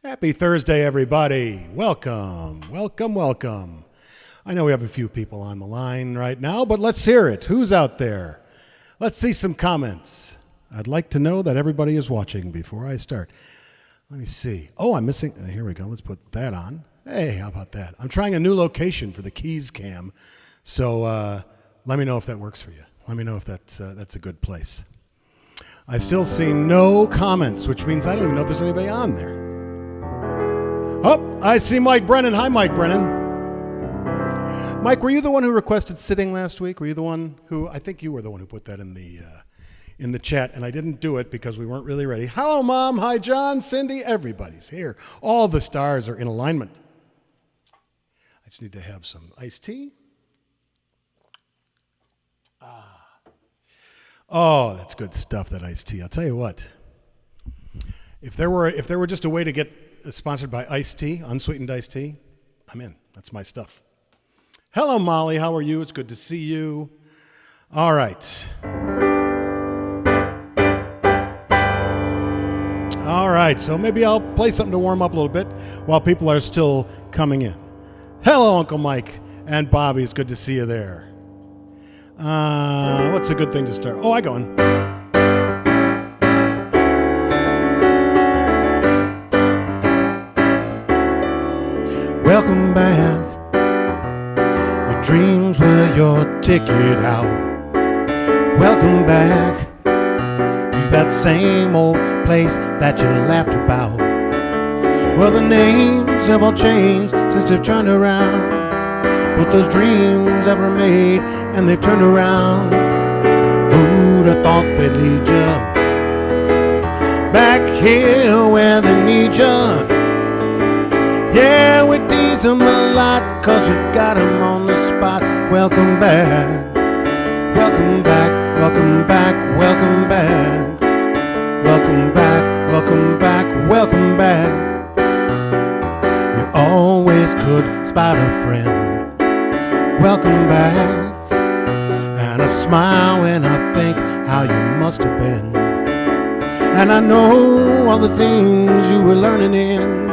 Happy Thursday, everybody. Welcome, welcome, welcome. I know we have a few people on the line right now, but let's hear it. Who's out there? Let's see some comments. I'd like to know that everybody is watching before I start. Let me see. Oh, I'm missing. Here we go. Let's put that on. Hey, how about that? I'm trying a new location for the keys cam, so let me know if that works for you. Let me know if that's a good place. I still see no comments, which means I don't even know if there's anybody on there. Oh, I see Mike Brennan. Hi, Mike Brennan. Mike, were you the one who requested sitting last week? Were you the one who, I think you were the one who put that in the chat, and I didn't do it because we weren't really ready. Hello, Mom. Hi, John, Cindy. Everybody's here. All the stars are in alignment. I just need to have some iced tea. Oh, that's good stuff, that iced tea. I'll tell you what. If there were just a way to get sponsored by iced tea, unsweetened iced tea, I'm in. That's my stuff. Hello, Molly. How are you? It's good to see you. All right. All right. So maybe I'll play something to warm up a little bit while people are still coming in. Hello, Uncle Mike and Bobby. It's good to see you there. What's a good thing to start? Oh, I go in. Welcome back. Your dreams were your ticket out. Welcome back to that same old place that you laughed about. Well, the names have all changed since they've turned around. But those dreams ever made, and they've turned around. Who'd have thought they'd lead you back here where they need you? Yeah, we tease them a lot, cause we got 'em on the spot. Welcome back, welcome back, welcome back, welcome back. Welcome back, welcome back, welcome back. You always could spot a friend. Welcome back. And I smile when I think how you must have been. And I know all the things you were learning in.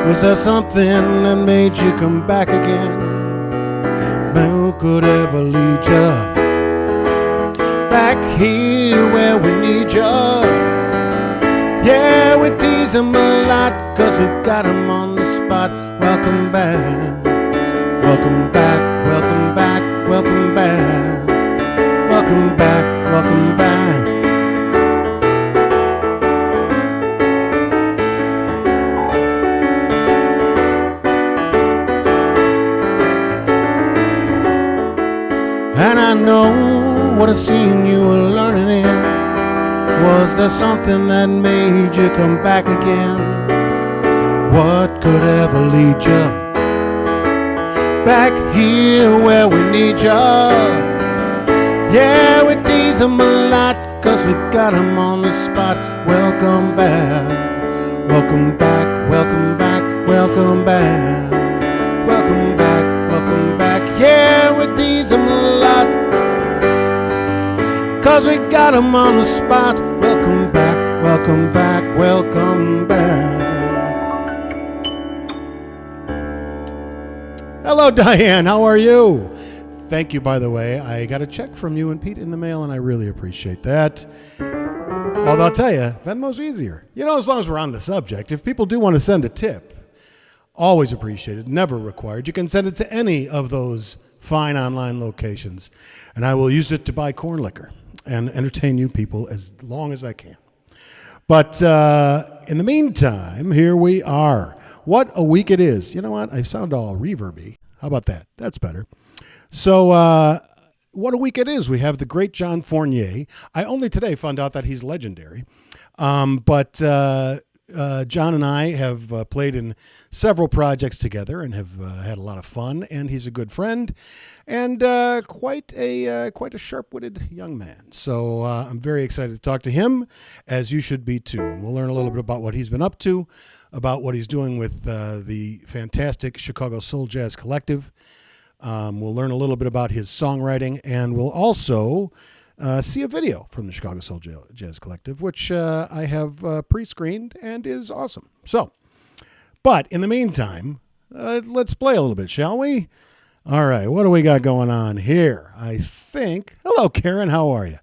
Was there something that made you come back again? Who could ever lead you back here where we need you? Yeah, we tease them a lot, cause we got 'em on the spot. Welcome back, welcome back, welcome back, welcome back, welcome back, welcome back. And I know what a scene you were learning in. Was there something that made you come back again? What could ever lead you back here where we need you? Yeah, we tease them a lot, cause we got 'em on the spot. Welcome back, welcome back, welcome back, welcome back. Welcome back, welcome back. Yeah, we tease them a lot, cause we got 'em on the spot. Welcome back, welcome back, welcome back. Hello, Diane. How are you? Thank you, by the way. I got a check from you and Pete in the mail, and I really appreciate that. Although I'll tell you, Venmo's easier. You know, as long as we're on the subject, if people do want to send a tip, always appreciated, never required. You can send it to any of those fine online locations, and I will use it to buy corn liquor and entertain you people as long as I can. But in the meantime, here we are. What a week it is. You know what? I sound all reverby. How about that? That's better. So what a week it is. We have the great John Fournier. I only today found out that he's legendary. But John and I have played in several projects together and have had a lot of fun. And he's a good friend and quite a sharp-witted young man. So I'm very excited to talk to him, as you should be too. And we'll learn a little bit about what he's been up to, about what he's doing with the fantastic Chicago Soul Jazz Collective. We'll learn a little bit about his songwriting, and we'll also see a video from the Chicago Soul Jazz Collective, which I have pre-screened and is awesome. So But in the meantime, let's play a little bit, shall we? All right, what do we got going on here? I think. Hello, Karen. How are you?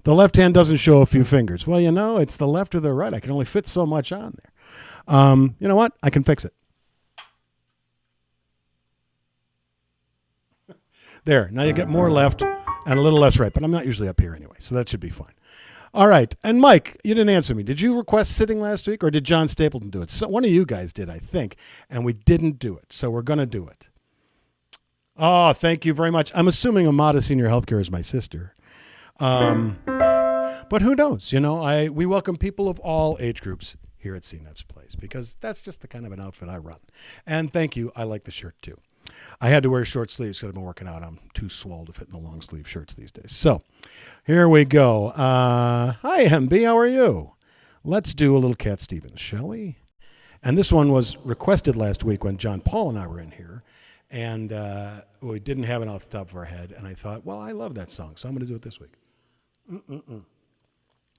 The left hand doesn't show a few fingers. Well, it's the left or the right. I can only fit so much on there. You know what? I can fix it. There. Now you get more left and a little less right, but I'm not usually up here anyway, so that should be fine. All right. And Mike, you didn't answer me. Did you request sitting last week, or did John Stapleton do it? So one of you guys did, I think, and we didn't do it, so we're going to do it. Oh, thank you very much. I'm assuming Amada Senior Healthcare is my sister. But who knows? We welcome people of all age groups here at C-Nev's Place because that's just the kind of an outfit I run. And thank you. I like the shirt too. I had to wear short sleeves because I've been working out. I'm too swole to fit in the long sleeve shirts these days. So here we go. Hi, MB. How are you? Let's do a little Cat Stevens, shall we? And this one was requested last week when John Paul and I were in here. And we didn't have it off the top of our head. And I thought, well, I love that song, so I'm going to do it this week.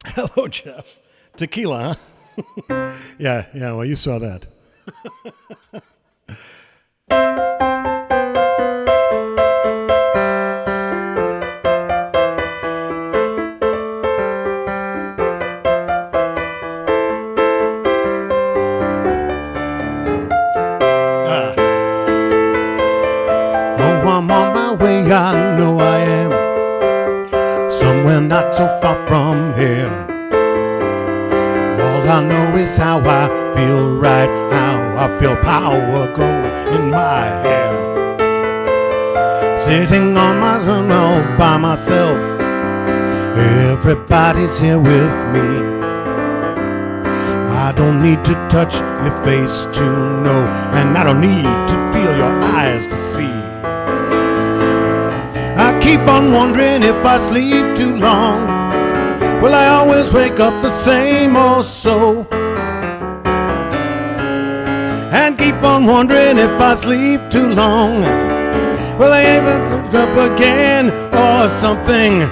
Hello, Jeff. Tequila, huh? Yeah, well, you saw that. I'm on my way, I know I am somewhere not so far from here. All I know is how I feel right, how I feel power growing in my hair. Sitting on my own all by myself, everybody's here with me. I don't need to touch your face to know, and I don't need to feel your eyes to see. I keep on wondering if I sleep too long, will I always wake up the same or so? And keep on wondering if I sleep too long, will I ever wake up again or something?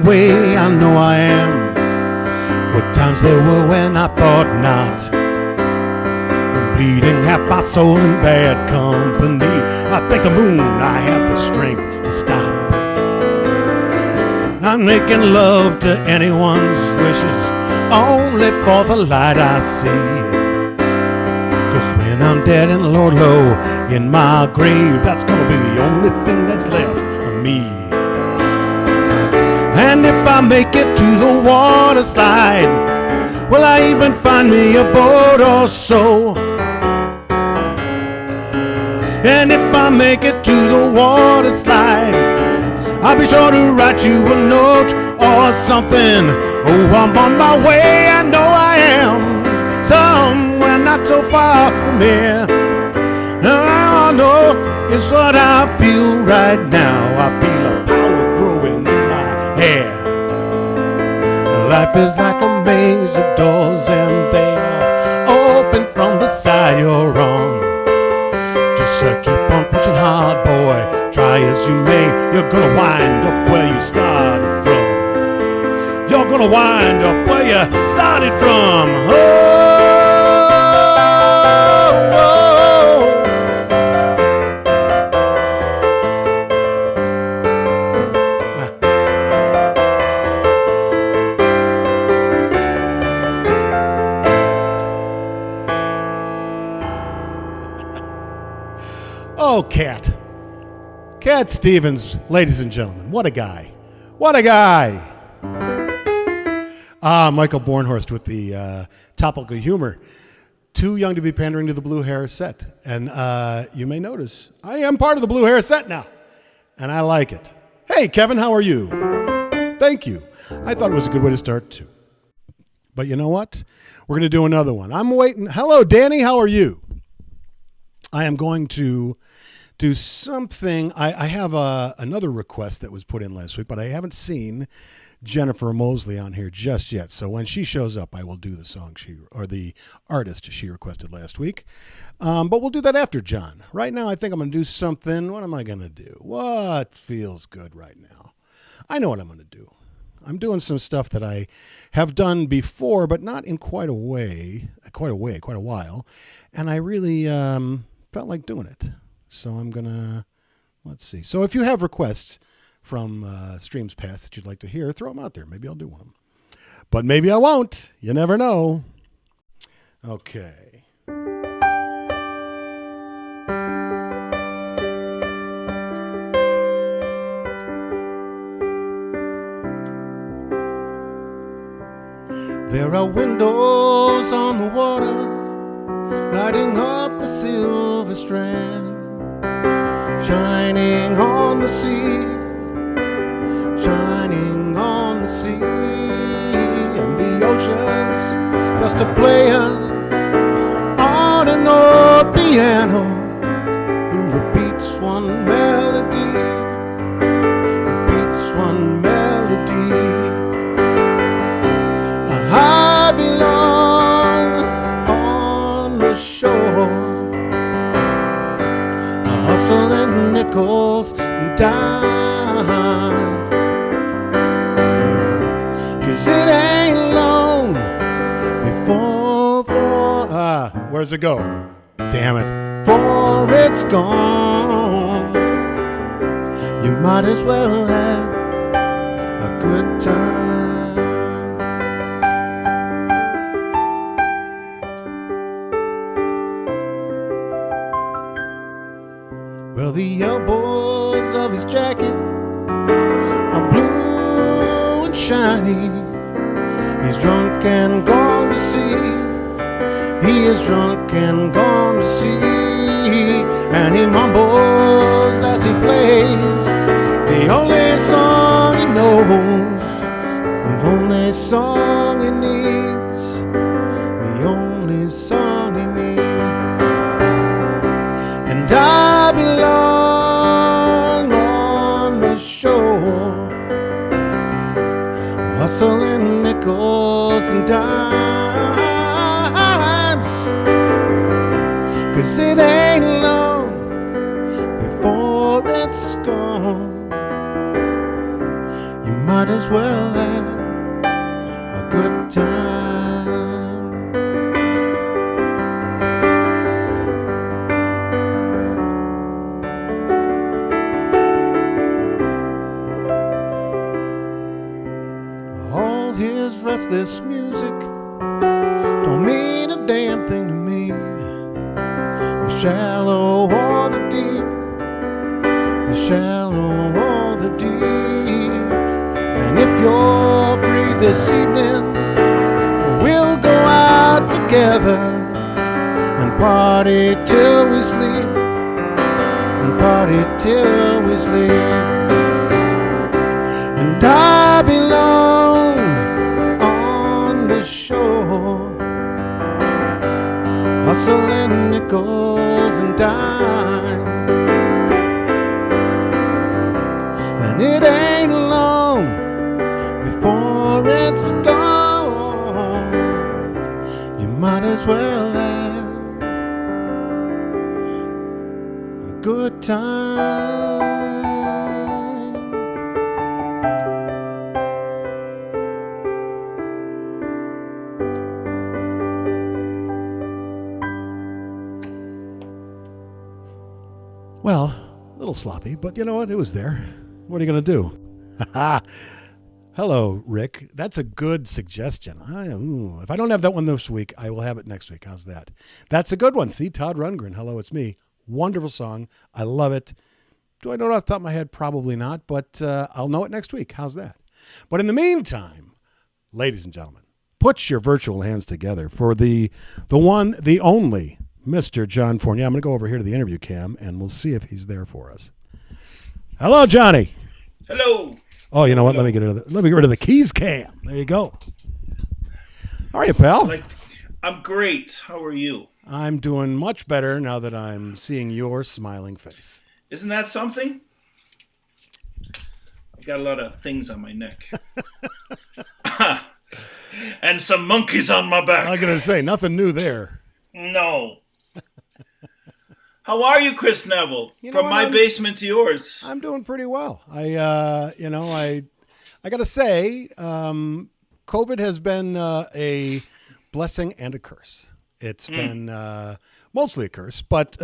Way, I know I am. What times there were when I thought not. I'm bleeding half my soul in bad company. I thank the moon I had the strength to stop. Not making love to anyone's wishes, only for the light I see. 'Cause when I'm dead and Lord low in my grave, that's gonna be the only thing that's left of me. And if I make it to the water slide, will I even find me a boat or so? And if I make it to the water slide, I'll be sure to write you a note or something. Oh, I'm on my way, I know I am, somewhere not so far from here. I know it's what I feel right now. I feel a power growing in my hair. Life is like a maze of doors, and they are open from the side you're on. Just keep on pushing hard, boy. Try as you may, you're gonna wind up where you started from. You're gonna wind up where you started from. Oh, oh, Cat Stevens, ladies and gentlemen. What a guy. What a guy. Michael Bornhorst with the topical humor. Too young to be pandering to the blue hair set. And you may notice, I am part of the blue hair set now. And I like it. Hey, Kevin, how are you? Thank you. I thought it was a good way to start, too. But you know what? We're going to do another one. I'm waiting. Hello, Danny, how are you? I am going to do something. I have another request that was put in last week, but I haven't seen Jennifer Mosley on here just yet. So when she shows up, I will do the song the artist she requested last week. But we'll do that after John. Right now, I think I'm going to do something. What am I going to do? What feels good right now? I know what I'm going to do. I'm doing some stuff that I have done before, but not in quite a while. And I really felt like doing it. So I'm going to, let's see. So if you have requests from streams past that you'd like to hear, throw them out there. Maybe I'll do one. But maybe I won't. You never know. Okay. There are windows on the water, lighting up the silver strand, shining on the sea, shining on the sea, and the ocean's just a player on an old piano who repeats one melody, repeats one melody. I belong on the shore, hustling nickels and dime, 'cause it ain't long before where's it go? Damn it. For it's gone. You might as well have a good time. Well, the elbows of his jacket are blue and shiny. He's drunk and gone to sea. He is drunk and gone to sea. And he mumbles as he plays the only song he knows, the only song he needs, the only song he needs. And I belong on the shore, hustling nickels and dimes, 'cause it ain't long before it's gone. You might as well have a good time. Restless music don't mean a damn thing to me. The shallow or the deep, the shallow or the deep. And if you're free this evening, we'll go out together and party till we sleep, and party till we sleep. And I belong on the shore, hustling nickels and dimes. And it ain't long before it's gone. You might as well have a good time. Well, a little sloppy, but you know what? It was there. What are you going to do? Hello, Rick. That's a good suggestion. If I don't have that one this week, I will have it next week. How's that? That's a good one. See, Todd Rundgren. Hello, it's me. Wonderful song. I love it. Do I know it off the top of my head? Probably not, but I'll know it next week. How's that? But in the meantime, ladies and gentlemen, put your virtual hands together for the one, the only Mr. John Fournier. I'm going to go over here to the interview cam, and we'll see if he's there for us. Hello, Johnny. Hello. Oh, you know what? Let me get rid of the keys cam. There you go. How are you, pal? I'm great. How are you? I'm doing much better now that I'm seeing your smiling face. Isn't that something? I got a lot of things on my neck. And some monkeys on my back. I was going to say, nothing new there. No. How are you, Chris Neville? From my basement to yours. I'm doing pretty well. I got to say, COVID has been a blessing and a curse. It's been mostly a curse, but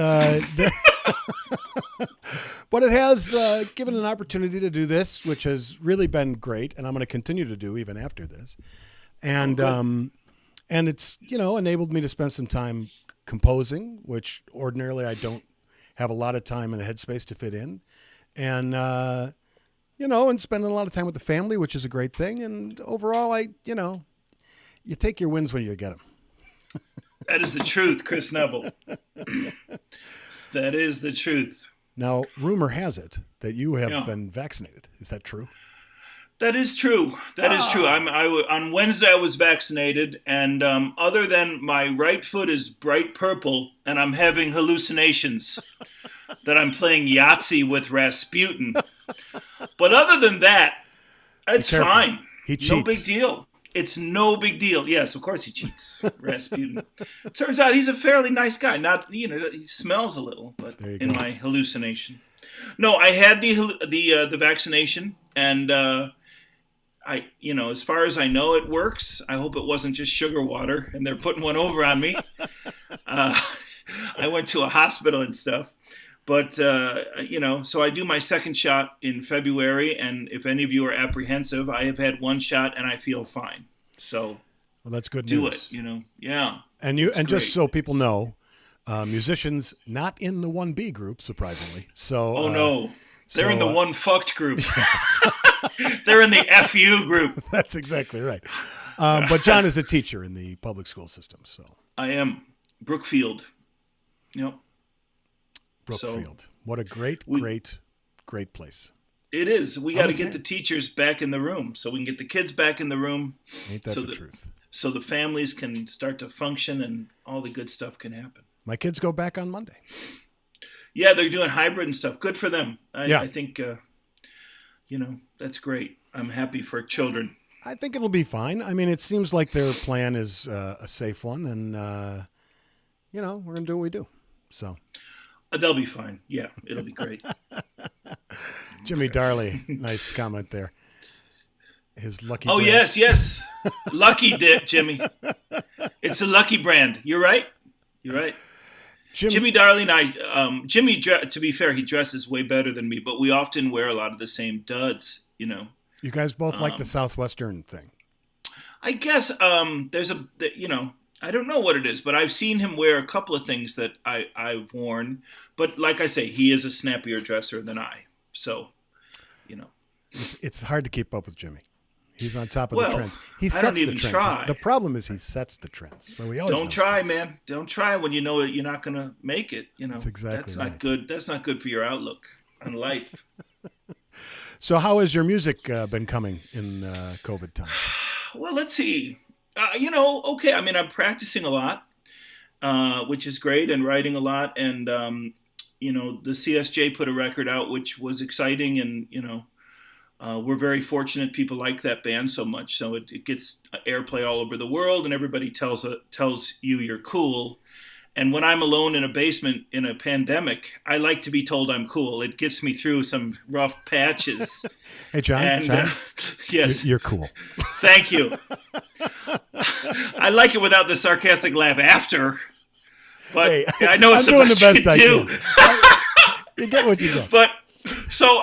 but it has given an opportunity to do this, which has really been great, and I'm going to continue to do even after this. And and it's enabled me to spend some time composing, which ordinarily I don't have a lot of time in the headspace to fit in, and and spending a lot of time with the family, which is a great thing. And overall, you take your wins when you get them. That is the truth, Chris Neville. That is the truth. Now, rumor has it that you have been vaccinated. Is that true? That is true. That is true. On Wednesday, I was vaccinated, and other than my right foot is bright purple, and I'm having hallucinations that I'm playing Yahtzee with Rasputin. But other than that, it's fine. He cheats. No big deal. It's no big deal. Yes, of course he cheats, Rasputin. Turns out he's a fairly nice guy. Not, he smells a little, but in my hallucination. No, I had the vaccination, and as far as I know, it works. I hope it wasn't just sugar water, and they're putting one over on me. I went to a hospital and stuff. But, so I do my second shot in February, and if any of you are apprehensive, I have had one shot and I feel fine. So, well, that's good news. Do it, yeah. And just so people know, musicians not in the 1B group, surprisingly. So, oh no, they're in the one fucked group. Yes. They're in the FU group. That's exactly right. But John is a teacher in the public school system. So I am Brookfield. Yep. Brookfield. So, what a great place. It is. We got to get the teachers back in the room so we can get the kids back in the room. Ain't that the truth? So the families can start to function and all the good stuff can happen. My kids go back on Monday. Yeah, they're doing hybrid and stuff. Good for them. I think, that's great. I'm happy for children. I think it'll be fine. I mean, it seems like their plan is a safe one, and, we're going to do what we do. So. They'll be fine. Yeah, it'll be great. Jimmy Darley, nice comment there. His Lucky brand. Yes. Lucky dip, Jimmy. It's a Lucky brand. You're right. Jimmy Darley and I, Jimmy, to be fair, he dresses way better than me, but we often wear a lot of the same duds, You guys both like the Southwestern thing. I guess there's I don't know what it is, but I've seen him wear a couple of things that I've worn. But like I say, he is a snappier dresser than I. So, It's hard to keep up with Jimmy. He's on top of the trends. He sets the trends. Try. The problem is he sets the trends. So we always don't try, man. Don't try when you know that you're not going to make it. That's exactly that's not good. That's not good for your outlook on life. So how has your music been coming in COVID times? Well, let's see. Okay. I mean, I'm practicing a lot, which is great, and writing a lot. And, the CSJ put a record out, which was exciting. And, we're very fortunate people like that band so much. So it gets airplay all over the world, and everybody tells you you're cool. And when I'm alone in a basement in a pandemic, I like to be told I'm cool. It gets me through some rough patches. Hey, John. Yes. You're cool. Thank you. I like it without the sarcastic laugh after. But hey, I know it's doing the best I do. You get what you get. But so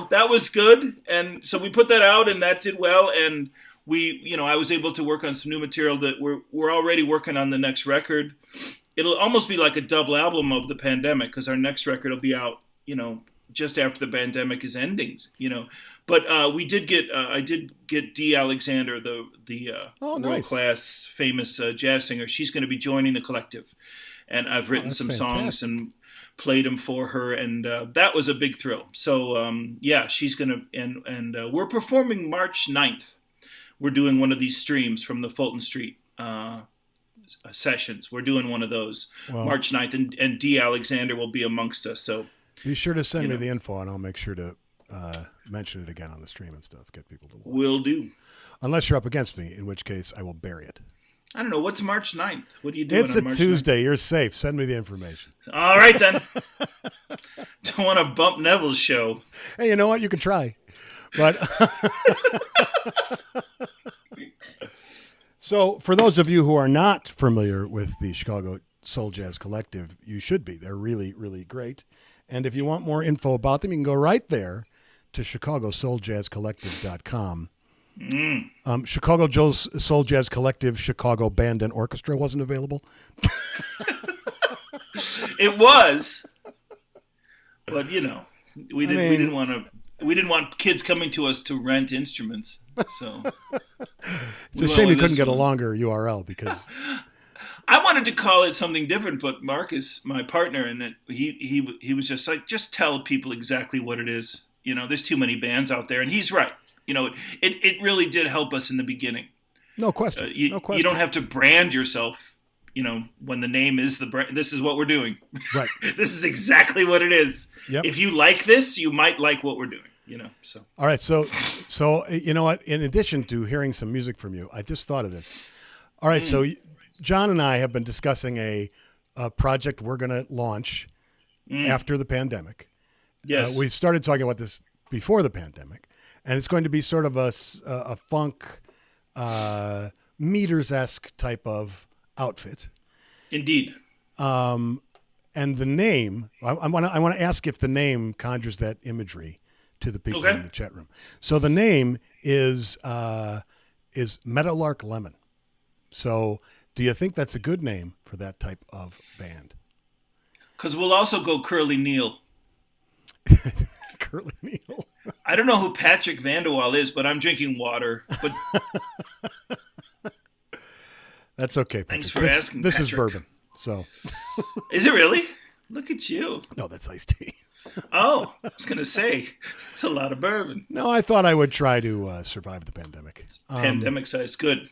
that was good. And so we put that out, and that did well. And I was able to work on some new material that we're already working on the next record. It'll almost be like a double album of the pandemic, because our next record will be out, just after the pandemic is ending, But we did get, I did get Dee Alexander, the world-class famous jazz singer. She's going to be joining the collective. And I've written some songs and played them for her, and that was a big thrill. So, she's going to, and we're performing March 9th. We're doing one of these streams from the Fulton Street sessions. We're doing one of those March 9th, and Dee Alexander will be amongst us. So Be sure to send me the info, and I'll make sure to mention it again on the stream and stuff. Get people to watch. Will do. Unless you're up against me, in which case I will bury it. I don't know. What's March 9th? What are you doing It's on a March Tuesday. 9th? You're safe. Send me the information. All right, then. Don't want to bump Neville's show. Hey, you know what? You can try. But so for those of you who are not familiar with the Chicago Soul Jazz Collective, you should be. They're really, really great. And if you want more info about them, you can go right there to ChicagoSoulJazzCollective.com. Chicago Soul Jazz Collective, Chicago Band and Orchestra wasn't available. It was, but we didn't want kids coming to us to rent instruments. So it's a shame you couldn't get a longer URL because I wanted to call it something different, but Marcus, my partner, and he was just like, just tell people exactly what it is. There's too many bands out there, and he's right. It really did help us in the beginning. No question. No question. You don't have to brand yourself, when the name is the brand. This is what we're doing. Right. This is exactly what it is. Yep. If you like this, you might like what we're doing, so. All right. So you know what? In addition to hearing some music from you, I just thought of this. All right. So John and I have been discussing a project we're going to launch after the pandemic. Yes. We started talking about this before the pandemic. And it's going to be sort of a funk, Meters-esque type of outfit. Indeed. And the name, I want to ask if the name conjures that imagery to the people in the chat room. So the name is Meadowlark Lemon. So do you think that's a good name for that type of band? Because we'll also go Curly Neal. Curly Neal. I don't know who Patrick Vanderwall is, but I'm drinking water. But that's okay. Thanks Patrick. for asking. This Patrick. is bourbon. So is it really? Look at you. No, that's iced tea. Oh, I was gonna say it's a lot of bourbon. No, I thought I would try to survive the pandemic. Pandemic size, good.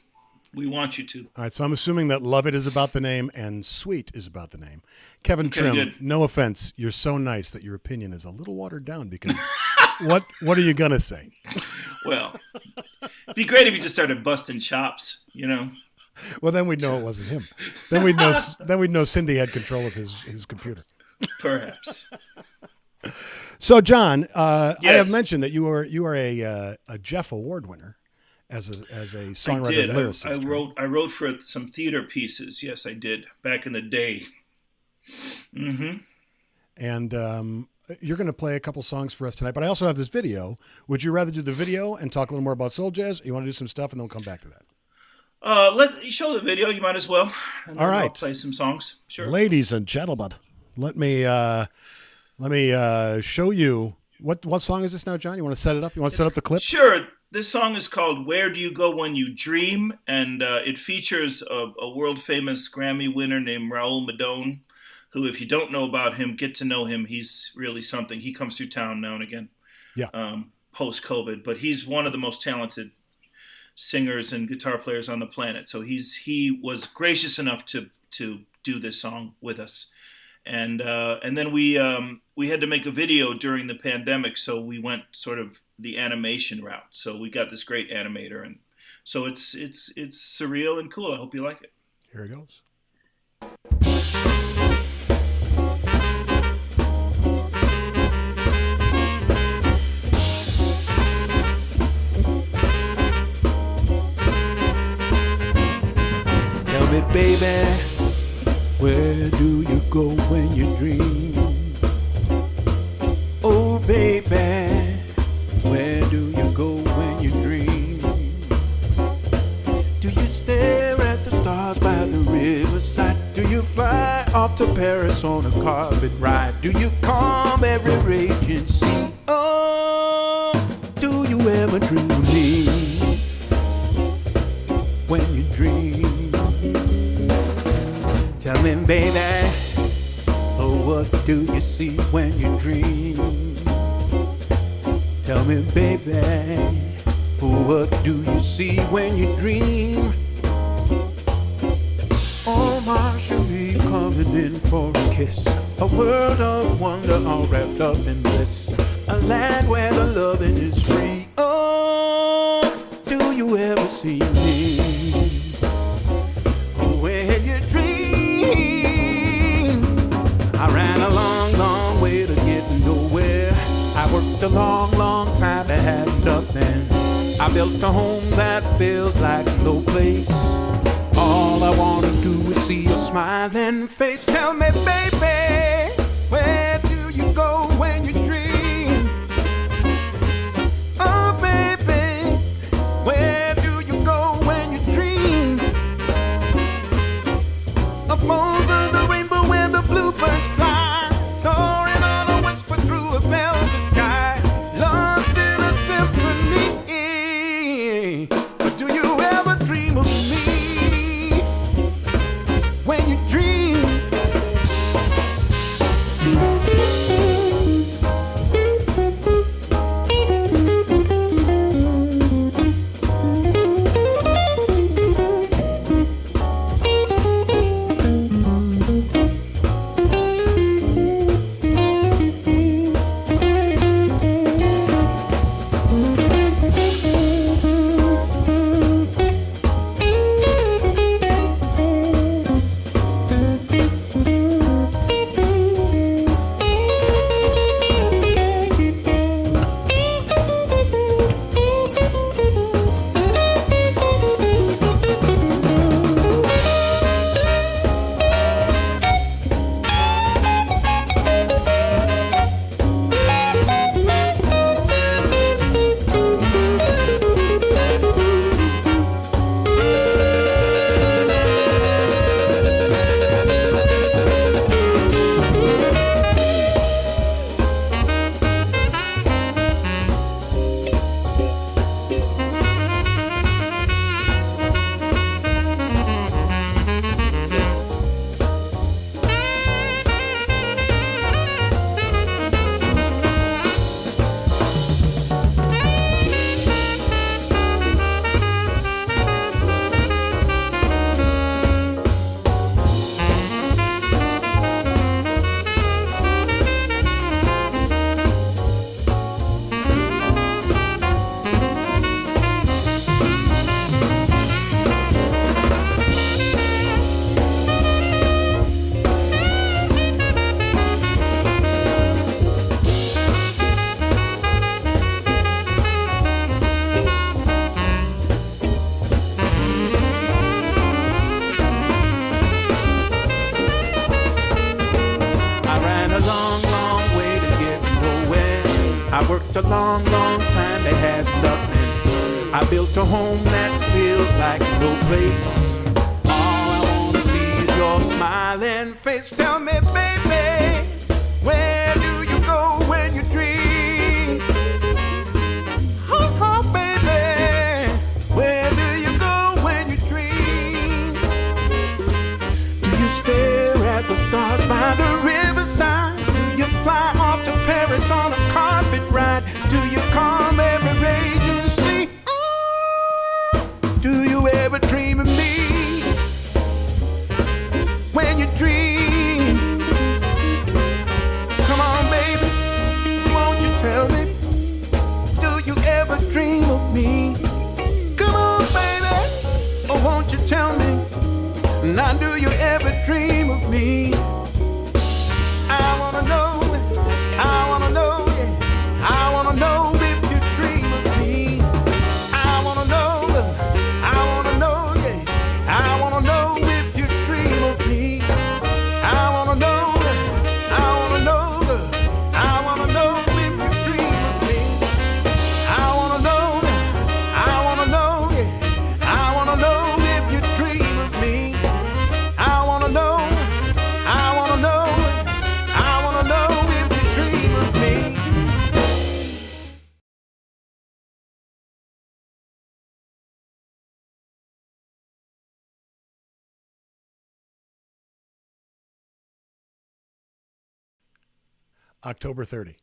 We want you to. All right, so I'm assuming that Love It is about the name and Sweet is about the name. Kevin Trim, good. No offense, you're so nice that your opinion is a little watered down because what are you going to say? Well, it'd be great if you just started busting chops, Well, then we'd know it wasn't him. Then we'd know Cindy had control of his computer. Perhaps. So, John, Yes. I have mentioned that you are a Jeff Award winner. As a songwriter and lyricist. I wrote for some theater pieces. Yes, I did back in the day. Mm-hmm. And you're going to play a couple songs for us tonight, but I also have this video. Would you rather do the video and talk a little more about soul jazz? Or you want to do some stuff and then we'll come back to that? Let you show the video. You might as well. And all right. I'll play some songs. Sure. Ladies and gentlemen, let me show you what song is this now, John? You want to set it up? You want to set up the clip? Sure. This song is called Where Do You Go When You Dream? And it features a world-famous Grammy winner named Raul Madone, who, if you don't know about him, get to know him. He's really something. He comes through town now and again, post-COVID. But he's one of the most talented singers and guitar players on the planet. So he was gracious enough to do this song with us. And then we had to make a video during the pandemic, so we went sort of the animation route. So we got this great animator, and so it's surreal and cool. I hope you like it. Here it goes. Tell me, baby, where do you go when you dream? Oh, baby, where do you go when you dream? Do you stare at the stars by the riverside? Do you fly off to Paris on a carpet ride? Do you calm every raging sea? Oh, do you ever dream of me when you dream? Tell me, baby, oh, what do you see when you dream? Tell me, baby, oh, what do you see when you dream? Oh, my Cherie, coming in for a kiss, a world of wonder all wrapped up in bliss. A land where the loving is free. Oh, do you ever see me? When you dream, I ran a long, long way to get nowhere. I worked a long, long time to have nothing. I built a home that feels like no place. All I wanna do is see your smiling face. Tell me, baby, where do you go when you dream? Oh, baby, where do you go when you dream? Up over the rainbow where the bluebirds fly, soaring on a whisper through a velvet sky, lost in a symphony. But do you ever dream of me? When you dream, I worked a long, long time to have nothing. I built a home that feels like no place. All I wanna see is your smiling face. Tell me, baby, where do you go when you dream? Oh, oh, baby, where do you go when you dream? Do you stare at the stars by the riverside? Do you fly off to Paris on a carpet ride? Do you calm every raging sea? Do you ever dream of me? When you dream, come on, baby, won't you tell me? Do you ever dream of me? Come on, baby, oh, won't you tell me? Now, do you ever dream of me? I wanna know, yeah. I wanna know if you dream of me. I wanna know, yeah. I wanna know if you dream of me. I wanna know, I wanna know, I wanna know if you dream of me. I wanna know, yeah. I wanna know if you dream of me. I wanna know, I wanna know, I wanna know if you dream of me. October 30.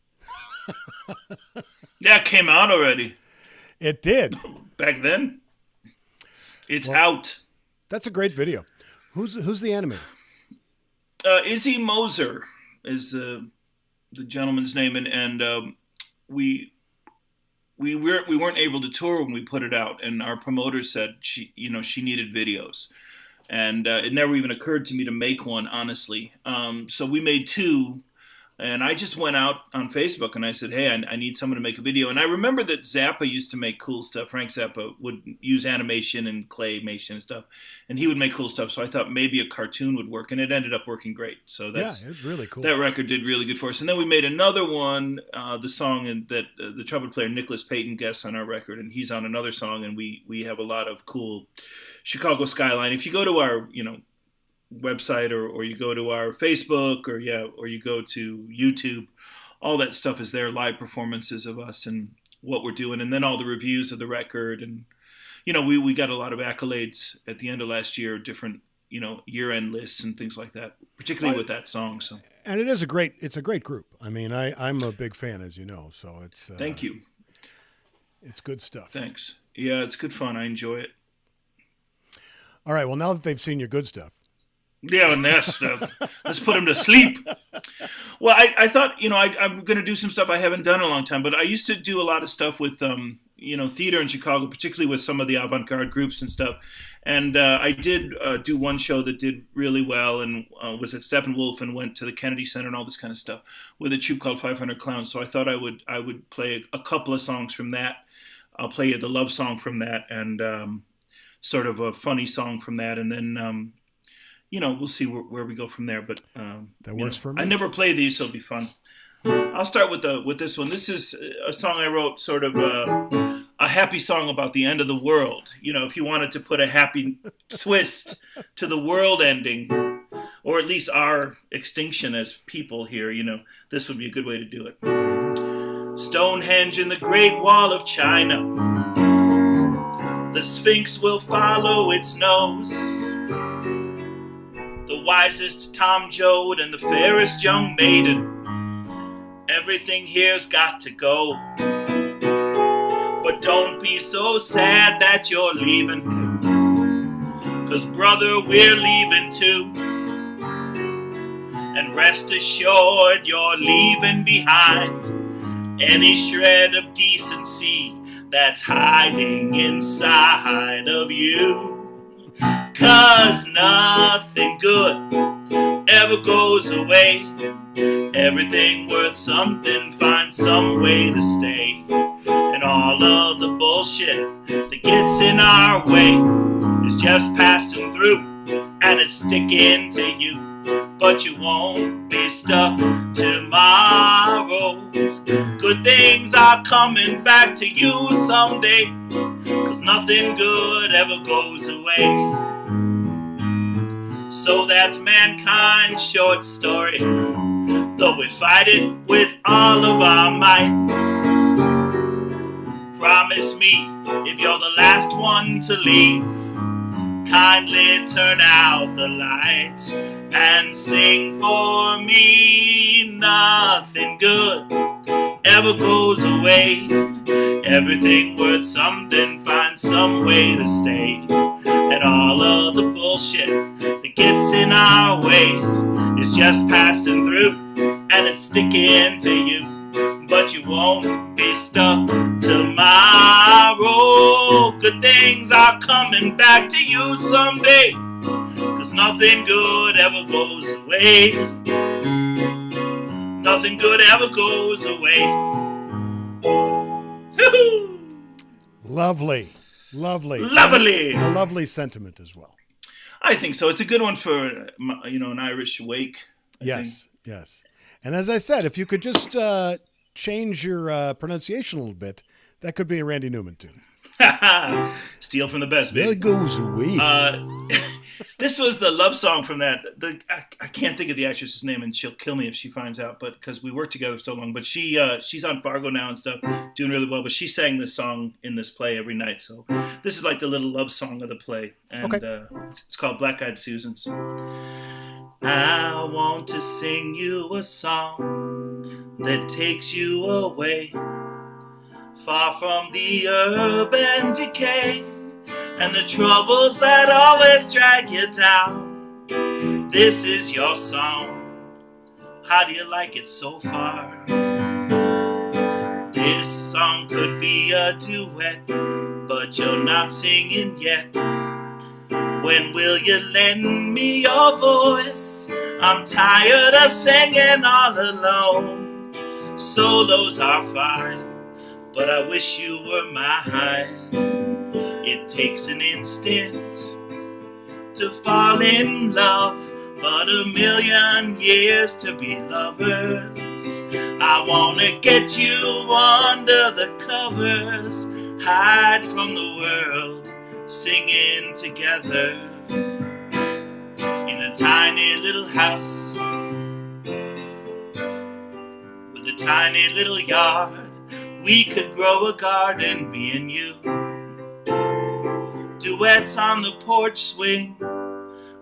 Yeah, it came out already. It did. Back then. It's out. That's a great video. Who's the animator? Izzy Moser is the gentleman's name, and we weren't able to tour when we put it out, and our promoter said she needed videos, and it never even occurred to me to make one, honestly. So we made two. And I just went out on Facebook and I said, hey, I need someone to make a video. And I remember that Zappa used to make cool stuff. Frank Zappa would use animation and claymation and stuff. And he would make cool stuff. So I thought maybe a cartoon would work. And it ended up working great. So it's really cool. That record did really good for us. And then we made another one, the song that the trumpet player Nicholas Payton guests on our record. And he's on another song. And we have a lot of cool Chicago skyline. If you go to our, website or you go to our Facebook or you go to YouTube, all that stuff is there, live performances of us and what we're doing, and then all the reviews of the record. And we got a lot of accolades at the end of last year, different year-end lists and things like that, particularly with that song. So, and it's a great group. I mean, I'm a big fan, as you know, so it's thank you, it's good stuff. Thanks. Yeah, it's good fun. I enjoy it. All right, well, now that they've seen your good stuff, yeah, and that stuff. Let's put him to sleep. Well, I thought, I'm going to do some stuff I haven't done in a long time, but I used to do a lot of stuff with, theater in Chicago, particularly with some of the avant-garde groups and stuff. And I did do one show that did really well and was at Steppenwolf and went to the Kennedy Center and all this kind of stuff with a troupe called 500 Clowns. So I thought I would play a couple of songs from that. I'll play you the love song from that and sort of a funny song from that. And then... we'll see where we go from there, but that works for me. I never play these, so it'll be fun. I'll start with this one. This is a song I wrote, sort of a happy song about the end of the world. If you wanted to put a happy twist to the world ending, or at least our extinction as people here, this would be a good way to do it. Stonehenge in the Great Wall of China. The Sphinx will follow its nose. The wisest Tom Joad and the fairest young maiden. Everything here's got to go. But don't be so sad that you're leaving. 'Cause brother, we're leaving too. And rest assured you're leaving behind any shred of decency that's hiding inside of you. 'Cause nothing good ever goes away. Everything worth something finds some way to stay. And all of the bullshit that gets in our way is just passing through and it's sticking to you. But you won't be stuck tomorrow. Good things are coming back to you someday. 'Cause nothing good ever goes away. So that's mankind's short story, though we fight it with all of our might. Promise me, if you're the last one to leave, kindly turn out the lights and sing for me. Nothing good ever goes away. Everything worth something finds some way to stay. And all of the bullshit that gets in our way is just passing through and it's sticking to you. But you won't be stuck tomorrow. Good things are coming back to you someday. 'Cause nothing good ever goes away. Nothing good ever goes away. Lovely. Lovely. A lovely sentiment as well. I think so. It's a good one for, an Irish wake. Yes. And as I said, if you could just change your pronunciation a little bit, that could be a Randy Newman tune. Steal from the best, baby. There goes away. This was the love song from that. I can't think of the actress's name, and she'll kill me if she finds out. But because we worked together so long, but she's on Fargo now and stuff, doing really well. But she sang this song in this play every night. So this is like the little love song of the play, and it's called Black Eyed Susans. I want to sing you a song that takes you away, far from the urban decay and the troubles that always drag you down. This is your song. How do you like it so far? This song could be a duet, but you're not singing yet. When will you lend me your voice? I'm tired of singing all alone. Solos are fine, but I wish you were mine. It takes an instant to fall in love, but a million years to be lovers. I wanna get you under the covers, hide from the world, singing together in a tiny little house with a tiny little yard. We could grow a garden, me and you. Duets on the porch swing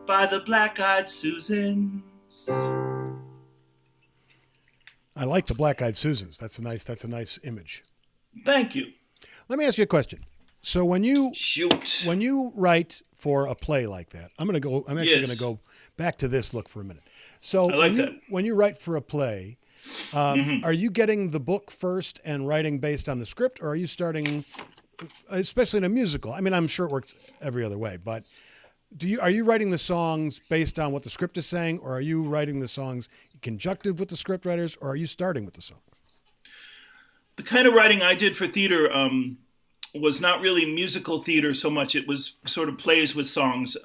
by the Black-Eyed Susans. I like the Black-Eyed Susans. That's a nice image. Thank you. Let me ask you a question. So when you Shoot. when you write for a play like that, I'm actually Yes. going to go back to this look for a minute. So I like that. when you write for a play, are you getting the book first and writing based on the script, or are you starting, especially in a musical? I mean, I'm sure it works every other way, but are you writing the songs based on what the script is saying, or are you writing the songs conjunctive with the script writers, or are you starting with the songs? The kind of writing I did for theater was not really musical theater so much. It was sort of plays with songs.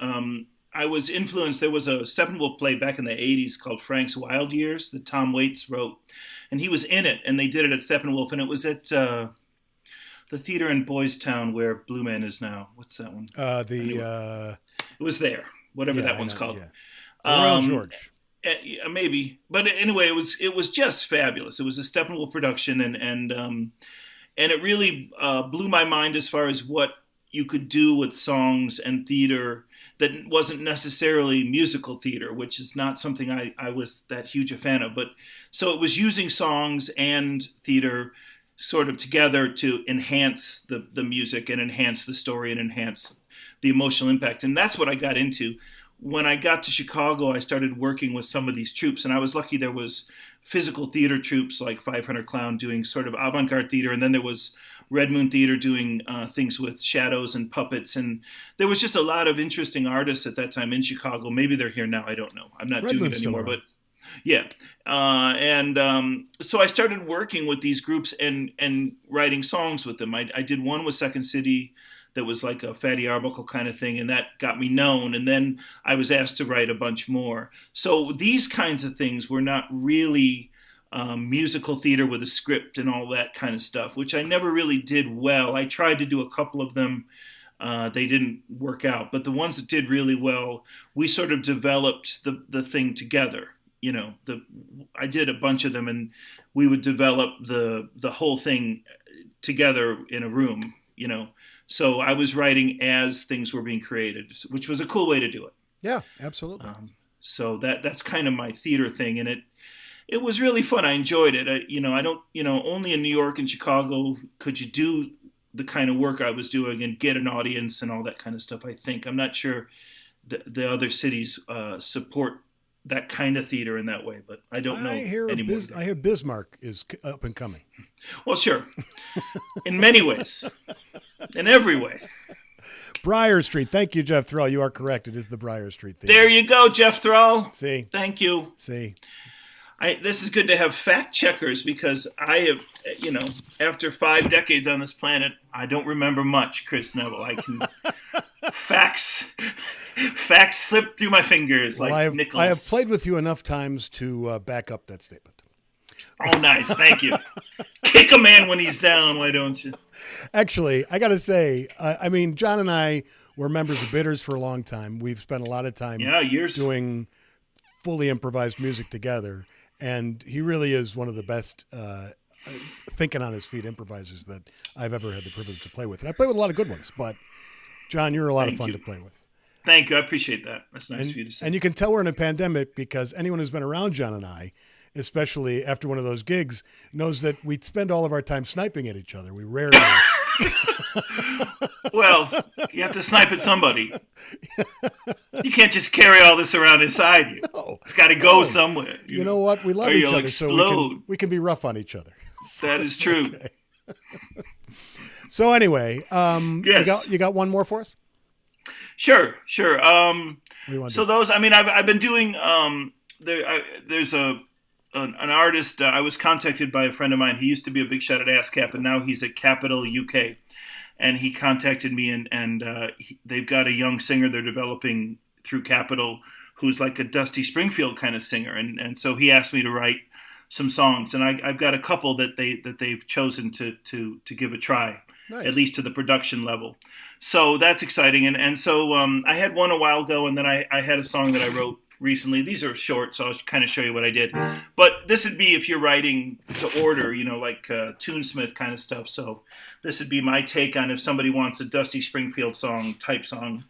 I was influenced. There was a Steppenwolf play back in the 80s called Frank's Wild Years that Tom Waits wrote. And he was in it, and they did it at Steppenwolf. And it was at the theater in Boys Town where Blue Man is now. What's that one? It was there, whatever that one's called. Yeah. Royal George. Maybe. But anyway, it was just fabulous. It was a Steppenwolf production, and it really blew my mind as far as what you could do with songs and theater that wasn't necessarily musical theater, which is not something I was that huge a fan of. But so it was using songs and theater sort of together to enhance the music and enhance the story and enhance the emotional impact. And that's what I got into. When I got to Chicago, I started working with some of these troupes, and I was lucky there was physical theater troupes like 500 Clown doing sort of avant-garde theater, and then there was Red Moon Theater doing things with shadows and puppets, and there was just a lot of interesting artists at that time in Chicago. Maybe they're here now, I don't know. I'm not doing it anymore, but yeah. So I started working with these groups and writing songs with them. I did one with Second City that was like a Fatty Arbuckle kind of thing, and that got me known. And then I was asked to write a bunch more. So these kinds of things were not really musical theater with a script and all that kind of stuff, which I never really did well. I tried to do a couple of them. They didn't work out. But the ones that did really well, we sort of developed the thing together. You know, I did a bunch of them, and we would develop the whole thing together in a room, you know. So I was writing as things were being created, which was a cool way to do it. Yeah, absolutely. So that's kind of my theater thing, and it was really fun. I enjoyed it. Only in New York and Chicago could you do the kind of work I was doing and get an audience and all that kind of stuff. I think I'm not sure the other cities support that kind of theater in that way, but I don't know anymore. I hear Bismarck is up and coming. Well, sure. In many ways. In every way. Briar Street. Thank you, Jeff Thrall. You are correct. It is the Briar Street theater. There you go, Jeff Thrall. See. Thank you. See. This is good to have fact checkers because I have, after 5 decades on this planet, I don't remember much, Chris Neville. I can facts slip through my fingers like nickels. I have played with you enough times to back up that statement. Oh, nice. Thank you. Kick a man when he's down, why don't you? Actually, I got to say, John and I were members of Bitters for a long time. We've spent a lot of time years doing fully improvised music together. And he really is one of the best thinking on his feet improvisers that I've ever had the privilege to play with. And I play with a lot of good ones. But, John, you're a lot of fun to play with. Thank you. I appreciate that. That's nice of you to say. And you can tell we're in a pandemic because anyone who's been around John and I, especially after one of those gigs, knows that we spend all of our time sniping at each other. We rarely Well, you have to snipe at somebody. You can't just carry all this around inside you. No, it's got to go somewhere. You know what? We love or each you'll other, explode. so we can be rough on each other. That is true. Okay. So anyway, yes. you got one more for us? Sure. So those, I mean, I've been doing. There's an artist. I was contacted by a friend of mine. He used to be a big shot at ASCAP, and now he's at Capital UK. And he contacted me, and they've got a young singer they're developing through Capital, who's like a Dusty Springfield kind of singer, and so he asked me to write some songs, and I've got a couple that they've chosen to give a try, nice. At least to the production level. So that's exciting, and so I had one a while ago, and then I had a song that I wrote recently. These are short, so I'll kind of show you what I did. But this would be if you're writing to order, like Tunesmith kind of stuff. So this would be my take on if somebody wants a Dusty Springfield type song.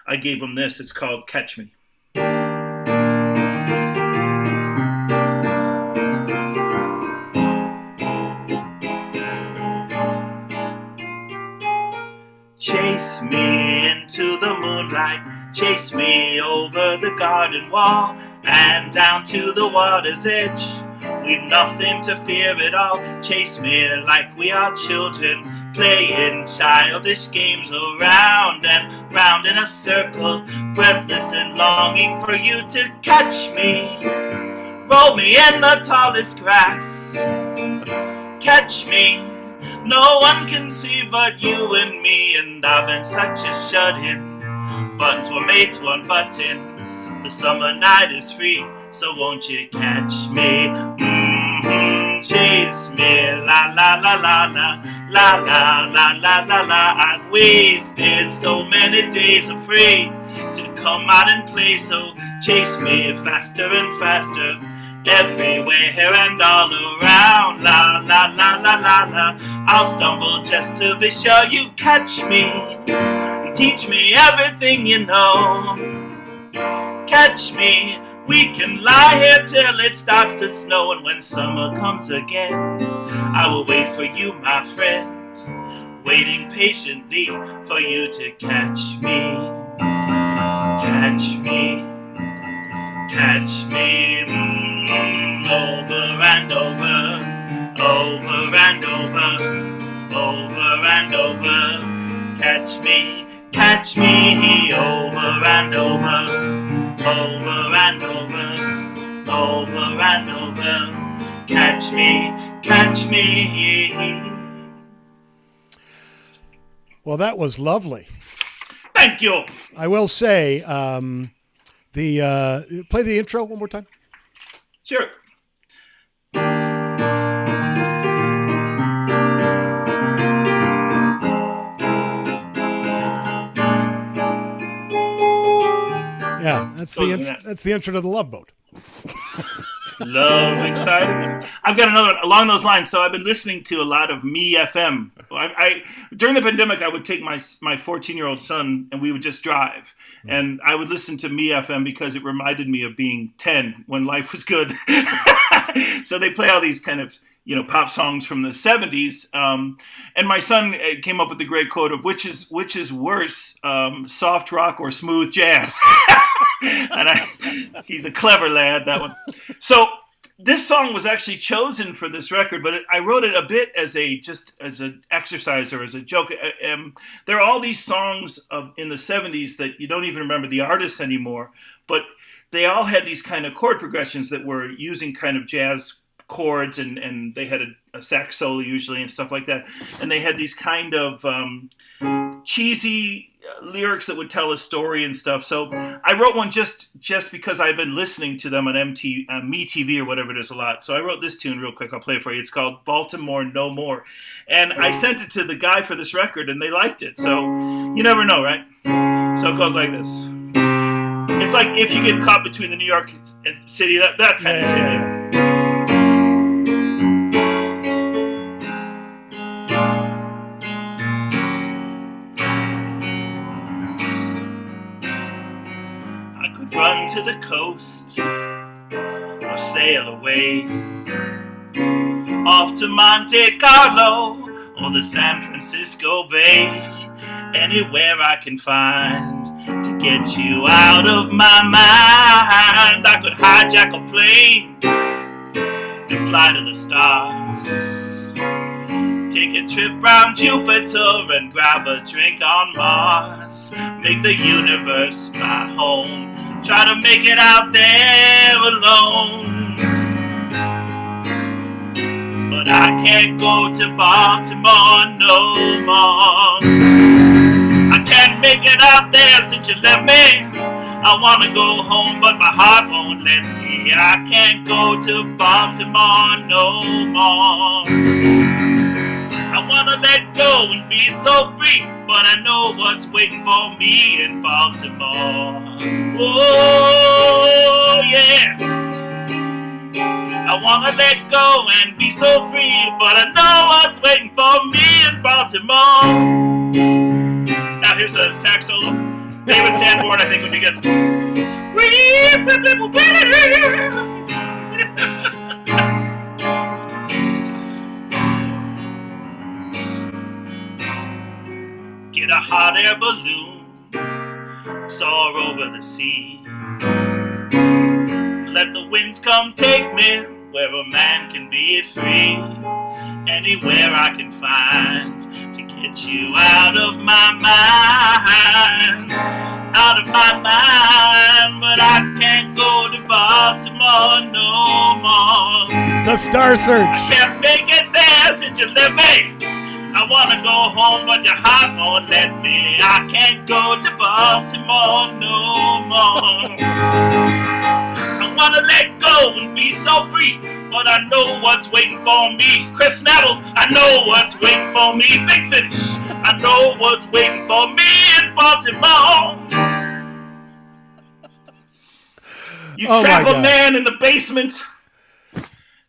I gave them this. It's called Catch Me. Chase me into the moonlight, chase me over the garden wall, and down to the water's edge. We've nothing to fear at all. Chase me like we are children, playing childish games around and round in a circle, breathless and longing for you to catch me. Roll me in the tallest grass, catch me. No one can see but you and me, and I've been such a shut-in. Buttons were made to unbutton. The summer night is free, so won't you catch me? Chase me, la la la la la, la la la la la la. I've wasted so many days afraid to come out and play, so chase me faster and faster. Everywhere and all around, la la la la la la. I'll stumble just to be sure you catch me and teach me everything you know. Catch me, we can lie here till it starts to snow, and when summer comes again, I will wait for you, my friend, waiting patiently for you to catch me. Catch me, catch me. Over and over, over and over, over and over. Catch me, over and over, over and over, over and over. Catch me. Well, that was lovely. Thank you. I will say, play the intro one more time. Sure. Yeah, that's the intro to the Love Boat. Love, exciting. I've got another one along those lines. So I've been listening to a lot of Me FM. I during the pandemic, I would take my 14-year-old son and we would just drive, and I would listen to Me FM because it reminded me of being 10 when life was good. So they play all these kind of pop songs from the 70s, and my son came up with the great quote of which is worse, soft rock or smooth jazz. And he's a clever lad, that one. So this song was actually chosen for this record, but I wrote it a bit as an exercise or as a joke. There are all these songs in the 70s that you don't even remember the artists anymore, but they all had these kind of chord progressions that were using kind of jazz chords, and they had a sax solo usually and stuff like that, and they had these kind of cheesy lyrics that would tell a story and stuff. So I wrote one just because I've been listening to them on MeTV or whatever it is a lot. So I wrote this tune real quick. I'll play it for you. It's called Baltimore No More, and I sent it to the guy for this record and they liked it. So you never know, right? So it goes like this. It's like if you get caught between the New York City, that kind of thing. Run to the coast or sail away off to Monte Carlo or the San Francisco Bay. Anywhere I can find to get you out of my mind. I could hijack a plane and fly to the stars. Take a trip round Jupiter and grab a drink on Mars. Make the universe my home. Try to make it out there alone. But I can't go to Baltimore no more. I can't make it out there since you left me. I wanna go home but my heart won't let me. I can't go to Baltimore no more. I wanna let go and be so free, but I know what's waiting for me in Baltimore. Oh yeah. I wanna let go and be so free, but I know what's waiting for me in Baltimore. Now here's a sax solo. David Sanborn, I think, would be good. Get a hot air balloon, soar over the sea. Let the winds come take me where a man can be free. Anywhere I can find to get you out of my mind. Out of my mind, but I can't go to Baltimore no more. The Star Search. I can't make it there since you left me. I wanna go home, but your heart won't let me. I can't go to Baltimore no more. I wanna let go and be so free, but I know what's waiting for me. Chris Neville, I know what's waiting for me. Big Finish, I know what's waiting for me in Baltimore. You trap a man in the basement.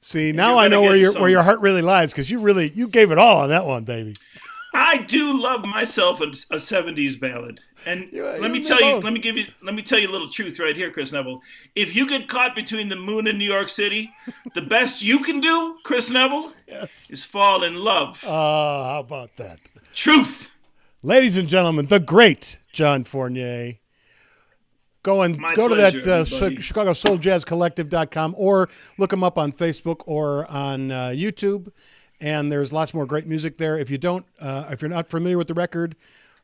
See, now I know where your heart really lies, because you gave it all on that one, baby. I do love myself a 70s ballad. And let me tell you a little truth right here, Chris Neville. If you get caught between the moon and New York City, the best you can do, Chris Neville, is fall in love. How about that? Truth. Ladies and gentlemen, the great John Fournier. Go to that ChicagoSoulJazzCollective.com or look them up on Facebook or on YouTube. And there's lots more great music there. If you're not familiar with the record,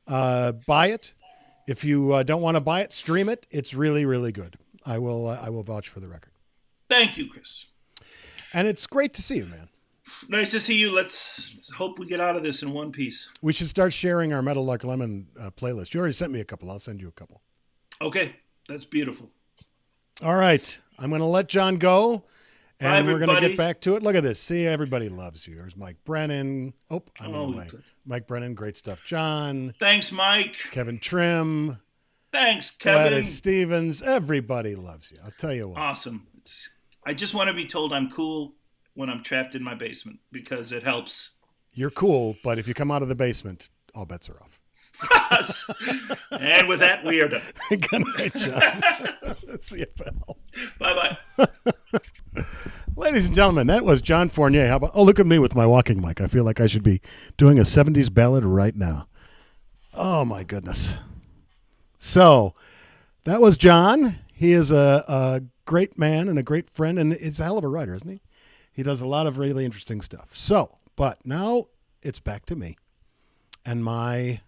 buy it. If you don't want to buy it, stream it. It's really, really good. I will vouch for the record. Thank you, Chris. And it's great to see you, man. Nice to see you. Let's hope we get out of this in one piece. We should start sharing our Metal Like Lemon playlist. You already sent me a couple. I'll send you a couple. Okay. That's beautiful. All right. I'm going to let John go. And Bye, we're going to get back to it. Look at this. See, everybody loves you. There's Mike Brennan. I'm in the way. Good. Mike Brennan, great stuff. John. Thanks, Mike. Kevin Trim. Thanks, Kevin. Gladys Stevens. Everybody loves you. I'll tell you what. Awesome. I just want to be told I'm cool when I'm trapped in my basement because it helps. You're cool, but if you come out of the basement, all bets are off. And with that, we are done. Good night, John. See you, pal. Bye-bye. Ladies and gentlemen, that was John Fournier. How about? Oh, look at me with my walking mic. I feel like I should be doing a 70s ballad right now. Oh, my goodness. So that was John. He is a great man and a great friend, and he's a hell of a writer, isn't he? He does a lot of really interesting stuff. So, but now it's back to me and my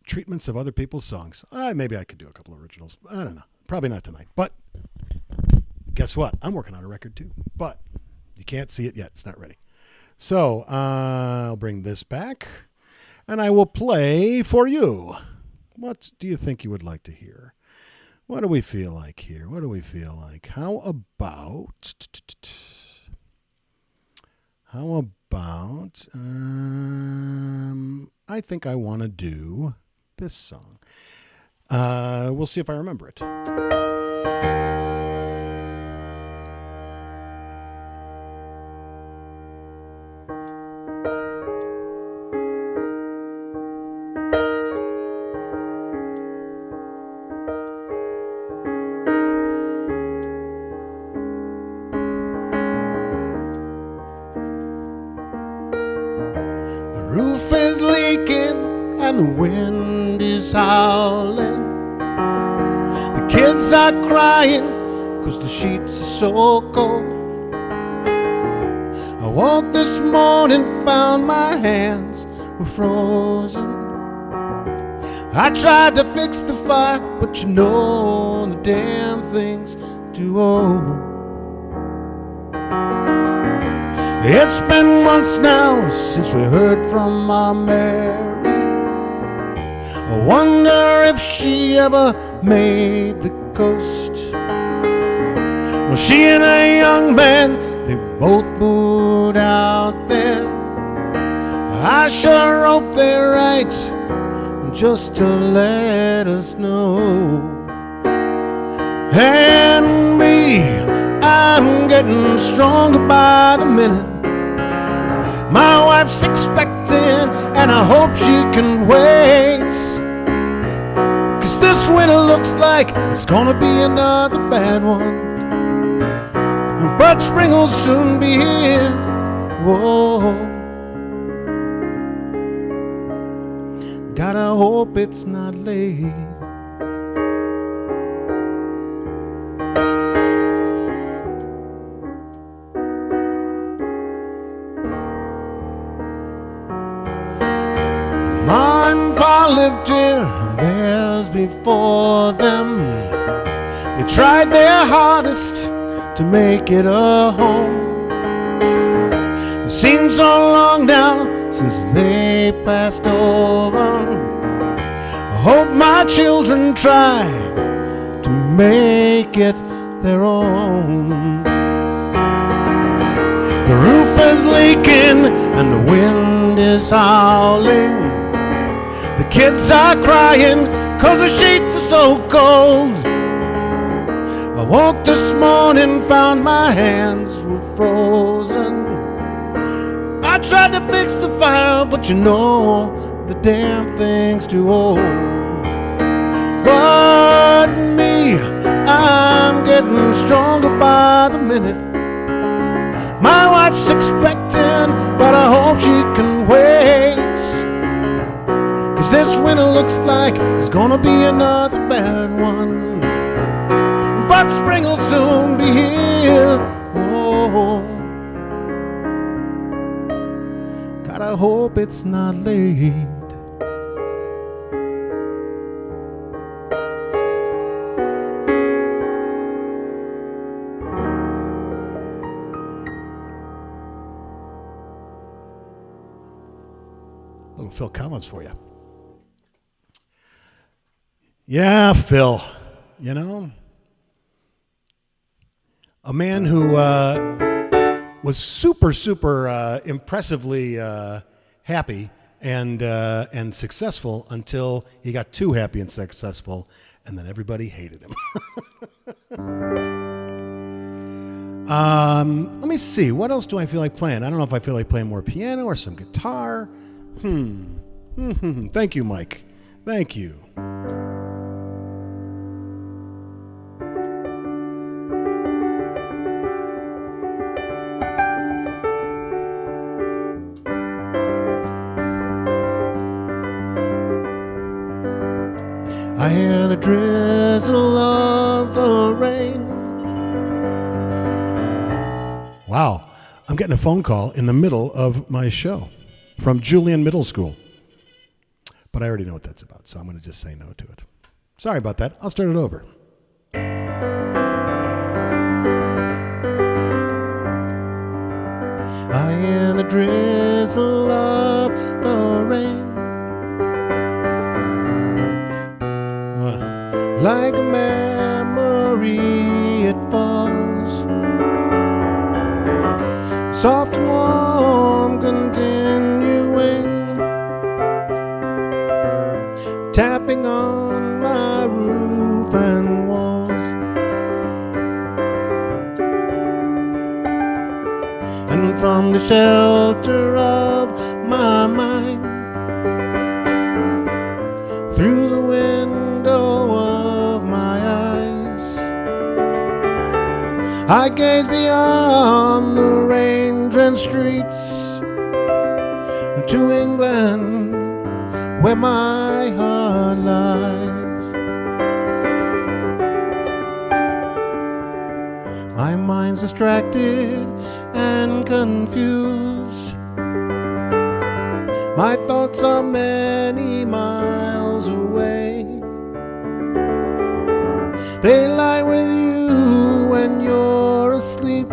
treatments of other people's songs. Maybe I could do a couple of originals. I don't know. Probably not tonight. But guess what? I'm working on a record too. But you can't see it yet. It's not ready. So I'll bring this back and I will play for you. What do you think you would like to hear? What do we feel like here? What do we feel like? How about I think I want to do this song. We'll see if I remember it. and the wind is howling. The kids are crying 'cause the sheets are so cold. I woke this morning, found my hands were frozen. I tried to fix the fire, but you know the damn thing's too old. It's been months now since we heard from our Mary. I wonder if she ever made the coast. Well, she and a young man, they both moved out there. I sure hope they're right, just to let us know. And me, I'm getting stronger by the minute. My wife's expecting, and I hope she can wait. 'Cause this winter looks like it's gonna be another bad one. But spring will soon be here. Whoa. Gotta hope it's not late. Ma and Pa lived here, and theirs before them. They tried their hardest to make it a home. It seems so long now since they passed over. I hope my children try to make it their own. The roof is leaking and the wind is howling. The kids are crying 'cause the sheets are so cold. I woke this morning, found my hands were frozen. I tried to fix the fire, but you know the damn thing's too old. But me, I'm getting stronger by the minute. My wife's expecting, but I hope she can wait. 'Cause this winter looks like it's gonna be another bad one. But spring will soon be here. Oh, God, I hope it's not late. Little Phil Collins for you. Yeah, Phil. You know, a man who was super impressively happy and successful until he got too happy and successful, and then everybody hated him. Let me see. What else do I feel like playing? I don't know if I feel like playing more piano or some guitar. Thank you, Mike. Thank you. I hear the drizzle of the rain. Wow. I'm getting a phone call in the middle of my show from Julian Middle School. But I already know what that's about, so I'm going to just say no to it. Sorry about that. I'll start it over. I hear the drizzle of the rain. Like a memory it falls, soft and warm, continuing, tapping on my roof and walls. And from the shelter of my mind, through the window of my eyes, I gaze beyond the rain-drenched streets to England, where my heart lies. My mind's distracted and confused. My thoughts are many miles away. They lie with you when you're asleep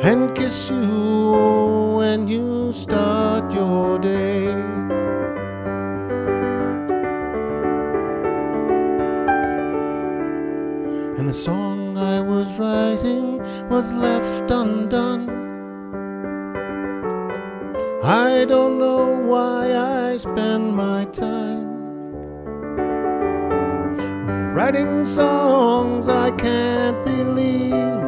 and kiss you when you start your day. And the song I was writing was left undone. I don't know why I spend my time writing songs I can't believe,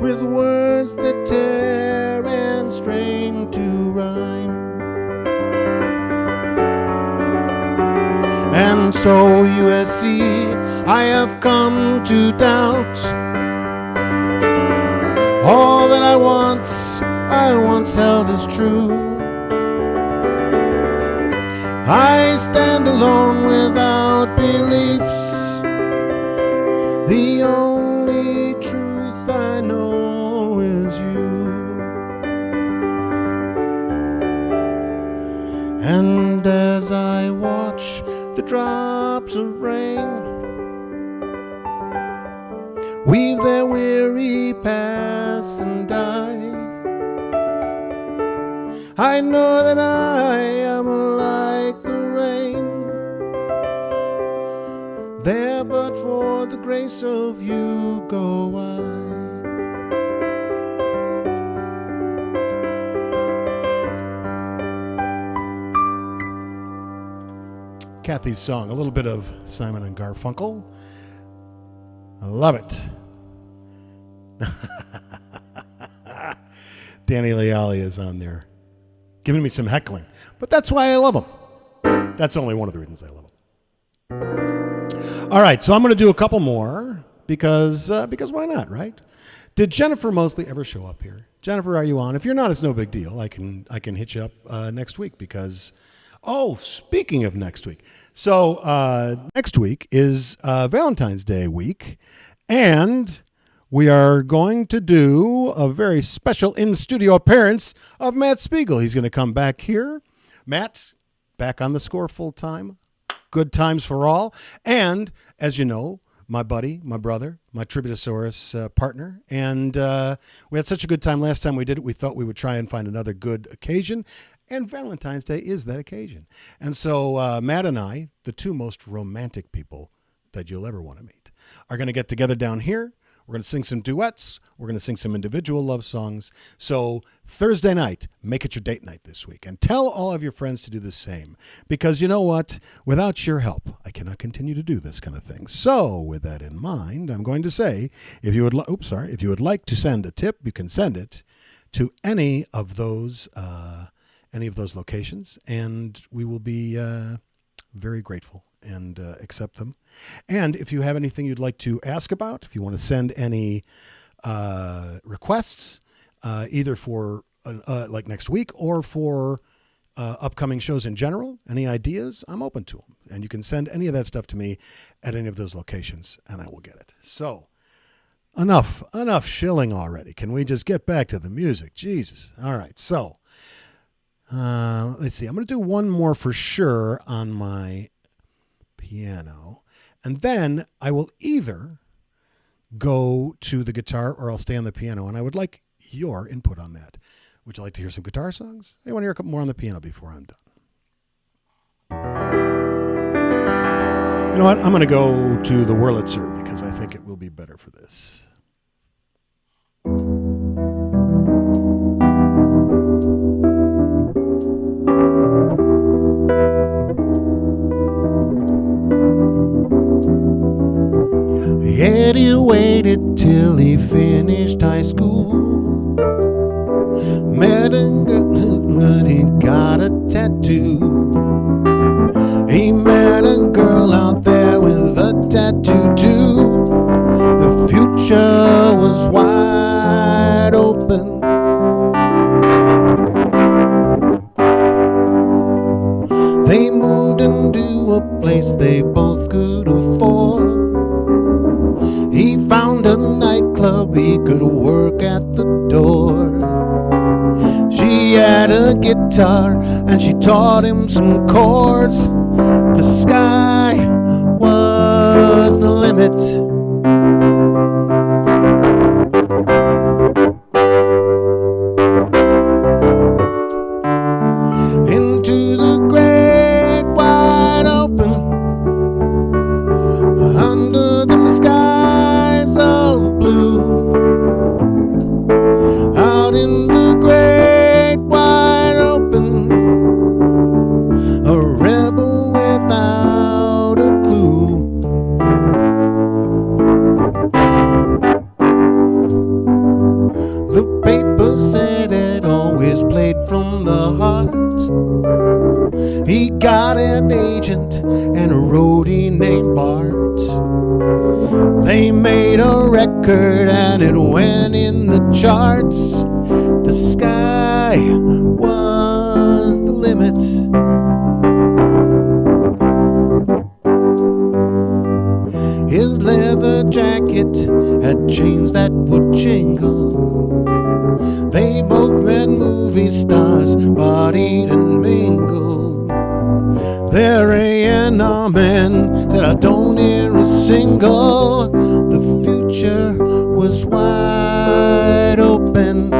with words that tear and strain to rhyme. And so USC, I have come to doubt all that I once held as true. I stand alone without beliefs. The only truth I know is you. And as I watch the drops of rain weave their weary paths and die, I know that I am like the rain, there but for the grace of you go I. Kathy's song, a little bit of Simon and Garfunkel. I love it. Danny Leali is on there giving me some heckling, but that's why I love him. That's only one of the reasons I love him. All right, so I'm going to do a couple more because why not, right? Did Jennifer Mosley ever show up here? Jennifer, are you on? If you're not, it's no big deal. I can hit you up next week because, oh, speaking of next week. So next week is Valentine's Day week, and we are going to do a very special in-studio appearance of Matt Spiegel. He's going to come back here. Matt's back on the score full-time. Good times for all. And, as you know, my buddy, my brother, my Tributosaurus partner. And we had such a good time last time we did it, we thought we would try and find another good occasion. And Valentine's Day is that occasion. And so Matt and I, the two most romantic people that you'll ever want to meet, are going to get together down here. We're going to sing some duets. We're going to sing some individual love songs. So Thursday night, make it your date night this week. And tell all of your friends to do the same. Because you know what? Without your help, I cannot continue to do this kind of thing. So with that in mind, I'm going to say, if you would like to send a tip, you can send it to any of those locations. And we will be very grateful and accept them. And if you have anything you'd like to ask about, if you want to send any requests, either for like next week or for upcoming shows in general, any ideas, I'm open to them. And you can send any of that stuff to me at any of those locations, and I will get it. So enough shilling already. Can we just get back to the music? Jesus. All right. So let's see. I'm going to do one more for sure on my piano, and then I will either go to the guitar or I'll stay on the piano, and I would like your input on that. Would you like to hear some guitar songs? I want to hear a couple more on the piano before I'm done. You know what? I'm going to go to the Wurlitzer because I think it will be better for this. Eddie waited till he finished high school. Met a girl, but he got a tattoo. He met a girl out there with a tattoo too. The future was wide open. both could afford. He found a nightclub he could work at the door. She had a guitar and she taught him some chords. The sky was the limit. Into the great wide open, under them skies of blue, out in the great wide open, a rebel without a clue. The paper said it always played from the heart. He got an agent and a roadie named Bart. They made a record and it went in the charts. The sky was the limit. His leather jacket had chains that would jingle. They both met movie stars, partied and mingled. Their A&R man said, I don't hear a single. The future was wide open.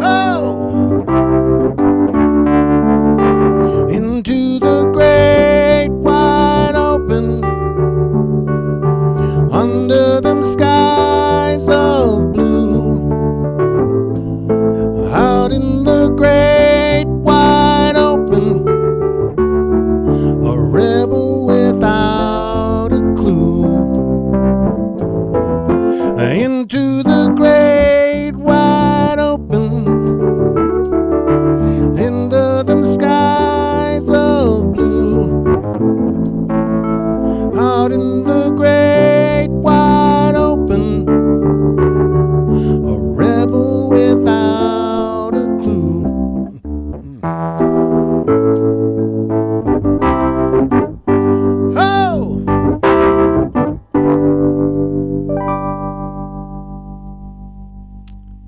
Oh! Into the great wide open, under them skies of blue, out in the great wide open, a rebel without a clue. Into the great wide open, into them skies of blue, out in the great wide open, a rebel without a clue. Oh!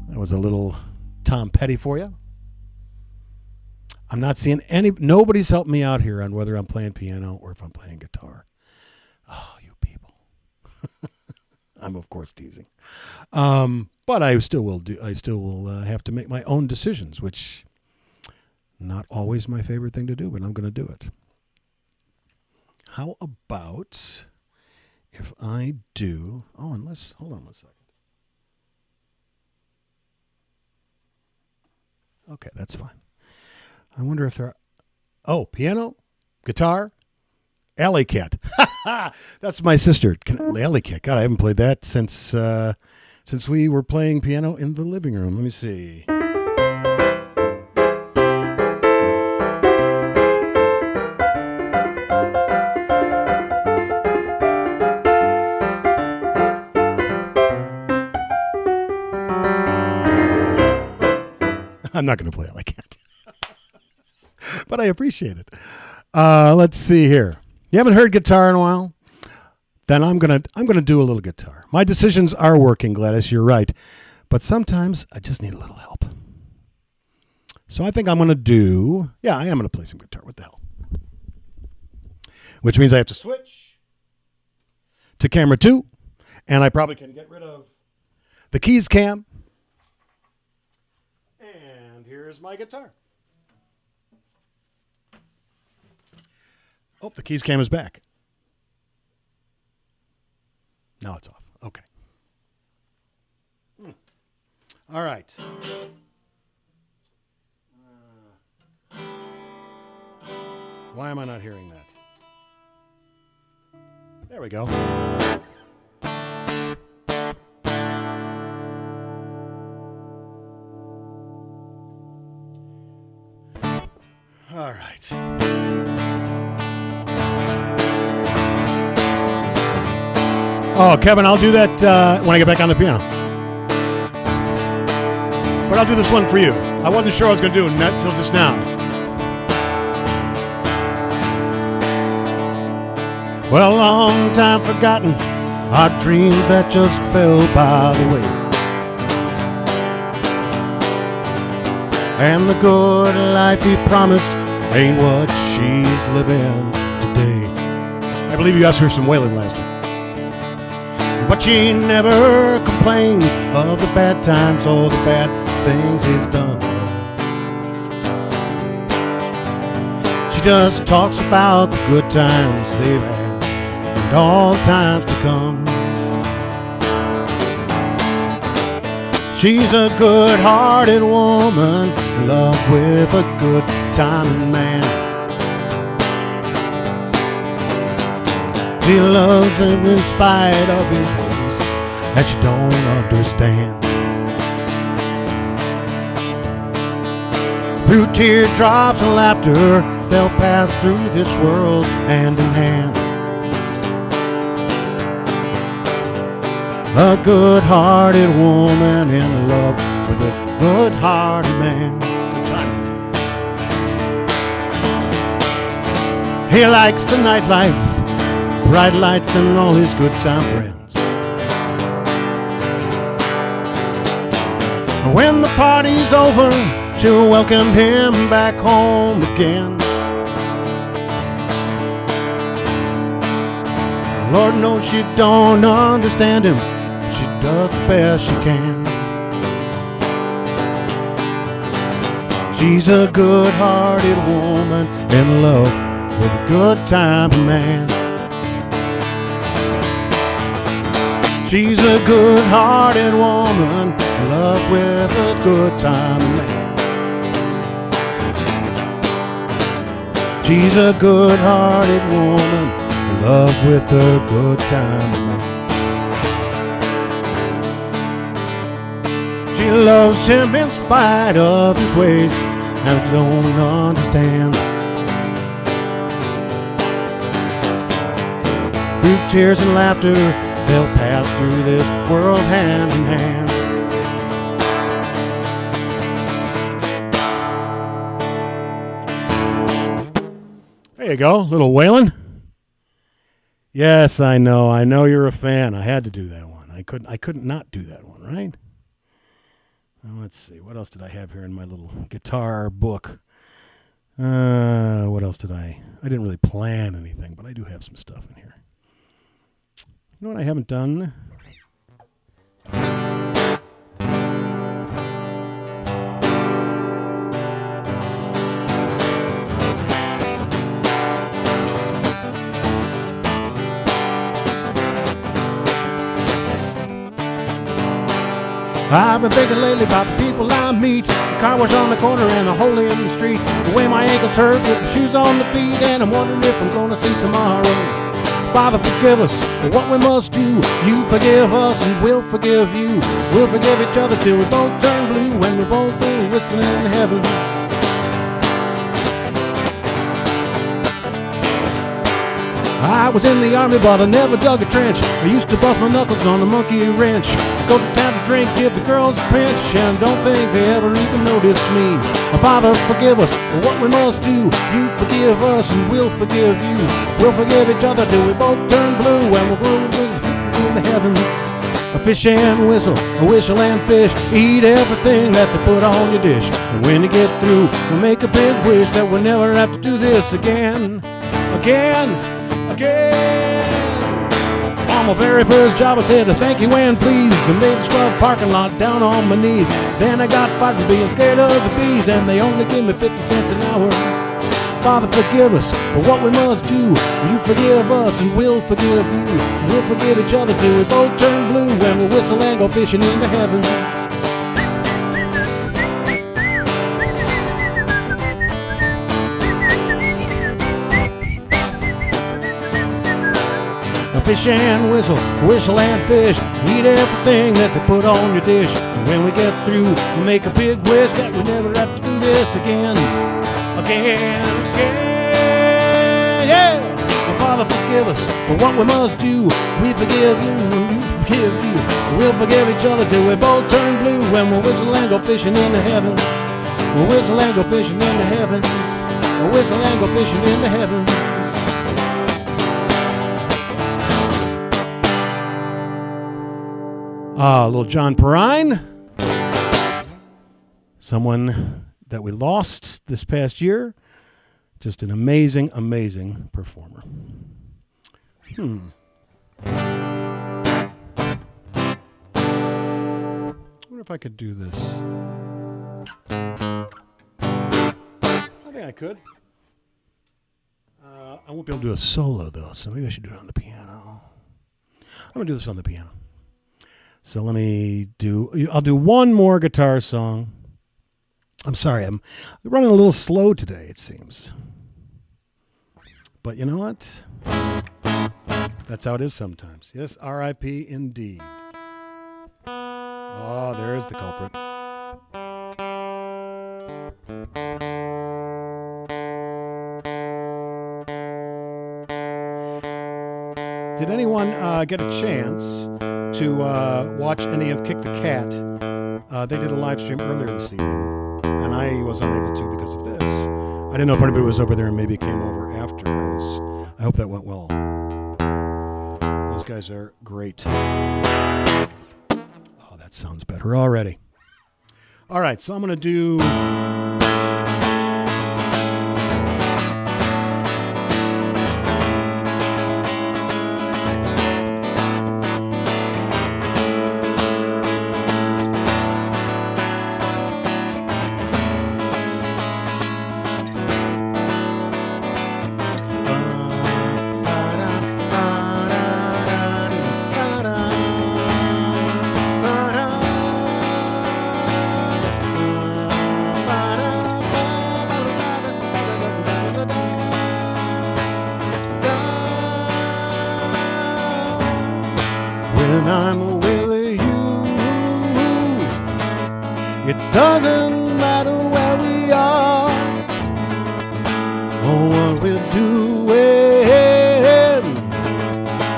That was a little Tom Petty for you. I'm not seeing nobody's helped me out here on whether I'm playing piano or if I'm playing guitar. Oh, you people. I'm of course teasing. But I still will have to make my own decisions, which not always my favorite thing to do, but I'm going to do it. How about if I do, hold on one second. Okay, that's fine. I wonder if there are, piano, guitar, Alley Cat. That's my sister, Alley Cat. God, I haven't played that since we were playing piano in the living room. Let me see. I'm not going to play Alley Cat. But I appreciate it. Let's see here. You haven't heard guitar in a while? Then I'm gonna do a little guitar. My decisions are working, Gladys. You're right, but sometimes I just need a little help. So I think I'm gonna do. Yeah, I am gonna play some guitar. What the hell? Which means I have to switch to camera 2, and I probably can get rid of the keys cam. And here's my guitar. Oh, the keys cam is back. Now it's off. Okay. All right. Why am I not hearing that? There we go. All right. Oh, Kevin, I'll do that when I get back on the piano. But I'll do this one for you. I wasn't sure I was going to do it until just now. Well, a long time forgotten, our dreams that just fell by the way. And the good life he promised ain't what she's living today. I believe you asked for some wailing last week. But she never complains of the bad times or the bad things he's done. She just talks about the good times they've had and all times to come. She's a good-hearted woman in love with a good-timing man. She loves him in spite of his ways that she don't understand. Through teardrops and laughter, they'll pass through this world hand in hand. A good-hearted woman in love with a good-hearted man. Good time. He likes the nightlife, bright lights and all his good time friends. When the party's over, she'll welcome him back home again. Lord knows she don't understand him, but she does the best she can. She's a good-hearted woman in love with a good-time man. She's a good-hearted woman in love with a good-time man. She's a good-hearted woman in love with a good-time man. She loves him in spite of his ways and don't understand. Through tears and laughter, they'll pass through this world hand in hand. There you go, little wailing. Yes, I know you're a fan. I had to do that one. I couldn't not do that one, right? Well, let's see, what else did I have here in my little guitar book? What else did I didn't really plan anything, but I do have some stuff in here. You know what I haven't done? I've been thinking lately about the people I meet. The car wash on the corner and the hole in the street. The way my ankles hurt with the shoes on the feet. And I'm wondering if I'm gonna see tomorrow. Father, forgive us for what we must do. You forgive us and we'll forgive you. We'll forgive each other till we both turn blue. When we both go whistling in the heavens. I was in the army, but I never dug a trench. I used to bust my knuckles on a monkey wrench. Go to town to drink, give the girls a pinch, and don't think they ever even noticed me. Father, forgive us for what we must do. You forgive us and we'll forgive you. We'll forgive each other till we both turn blue, and we'll go in the heavens. A fish and whistle and fish. Eat everything that they put on your dish. And when you get through, we'll make a big wish that we'll never have to do this again. Again. On my very first job I said thank you and please. I made the scrub parking lot down on my knees. Then I got fired for being scared of the bees, and they only give me 50 cents an hour. Father, forgive us for what we must do. You forgive us and we'll forgive you. We'll forgive each other till we both turn blue, when we whistle and go fishing in the heavens. Fish and whistle and fish. Eat everything that they put on your dish. And when we get through, we'll make a big wish that we never have to do this again. Yeah. Well, Father, forgive us for what we must do. We forgive you and you forgive you. We'll forgive each other till we both turn blue, when we'll whistle and go fishing in the heavens. We'll whistle and go fishing in the heavens. We'll whistle and go fishing in the heavens. Little John Perrine, someone that we lost this past year. Just an amazing, amazing performer. I wonder if I could do this. I think I could. I won't be able to do a solo, though, so maybe I should do it on the piano. I'm going to do this on the piano. So I'll do one more guitar song. I'm sorry, I'm running a little slow today, it seems. But you know what? That's how it is sometimes. Yes, R.I.P. indeed. Oh, there is the culprit. Did anyone get a chance to watch any of Kick the Cat? They did a live stream earlier this evening, and I was unable to because of this. I didn't know if anybody was over there and maybe came over after. I hope that went well. Those guys are great. Oh, that sounds better already. All right, so I'm going to do... When I'm with you, it doesn't matter where we are or what we're doing.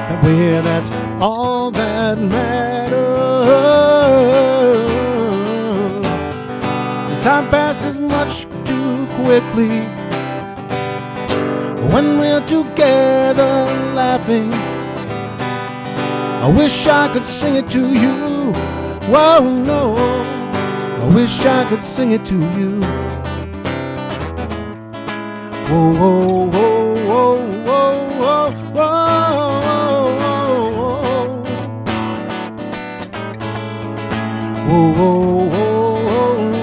That way, that's all that matters. Time passes much too quickly when we're together laughing. I wish I could sing it to you. Whoa, no. I wish I could sing it to you. Whoa, whoa, whoa, whoa, whoa, whoa, whoa, whoa, whoa,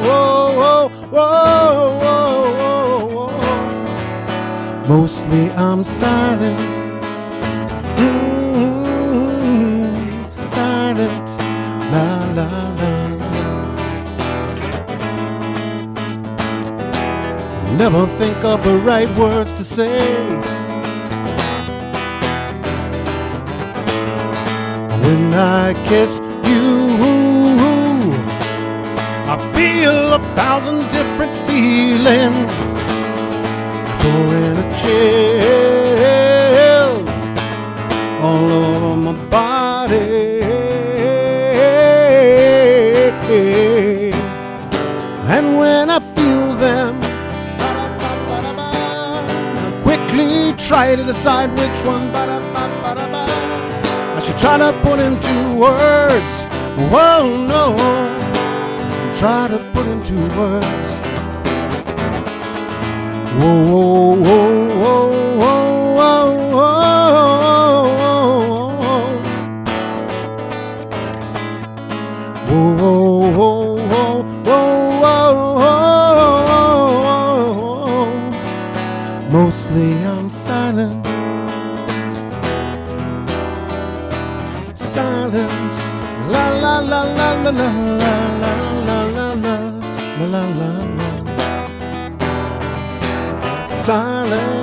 whoa, whoa, whoa, whoa. Mostly I'm silent. La, la, la, la. Never think of the right words to say. When I kiss you, I feel 1,000 different feelings. Pouring a chills all over my body. And when I feel them, I quickly try to decide which one I should try to put into words. Whoa, no, try to put into words. Whoa, whoa, whoa, whoa, whoa, whoa, whoa, whoa, whoa. Mostly I'm silent. Silent. La la la la la la la la la la la la la. Silent.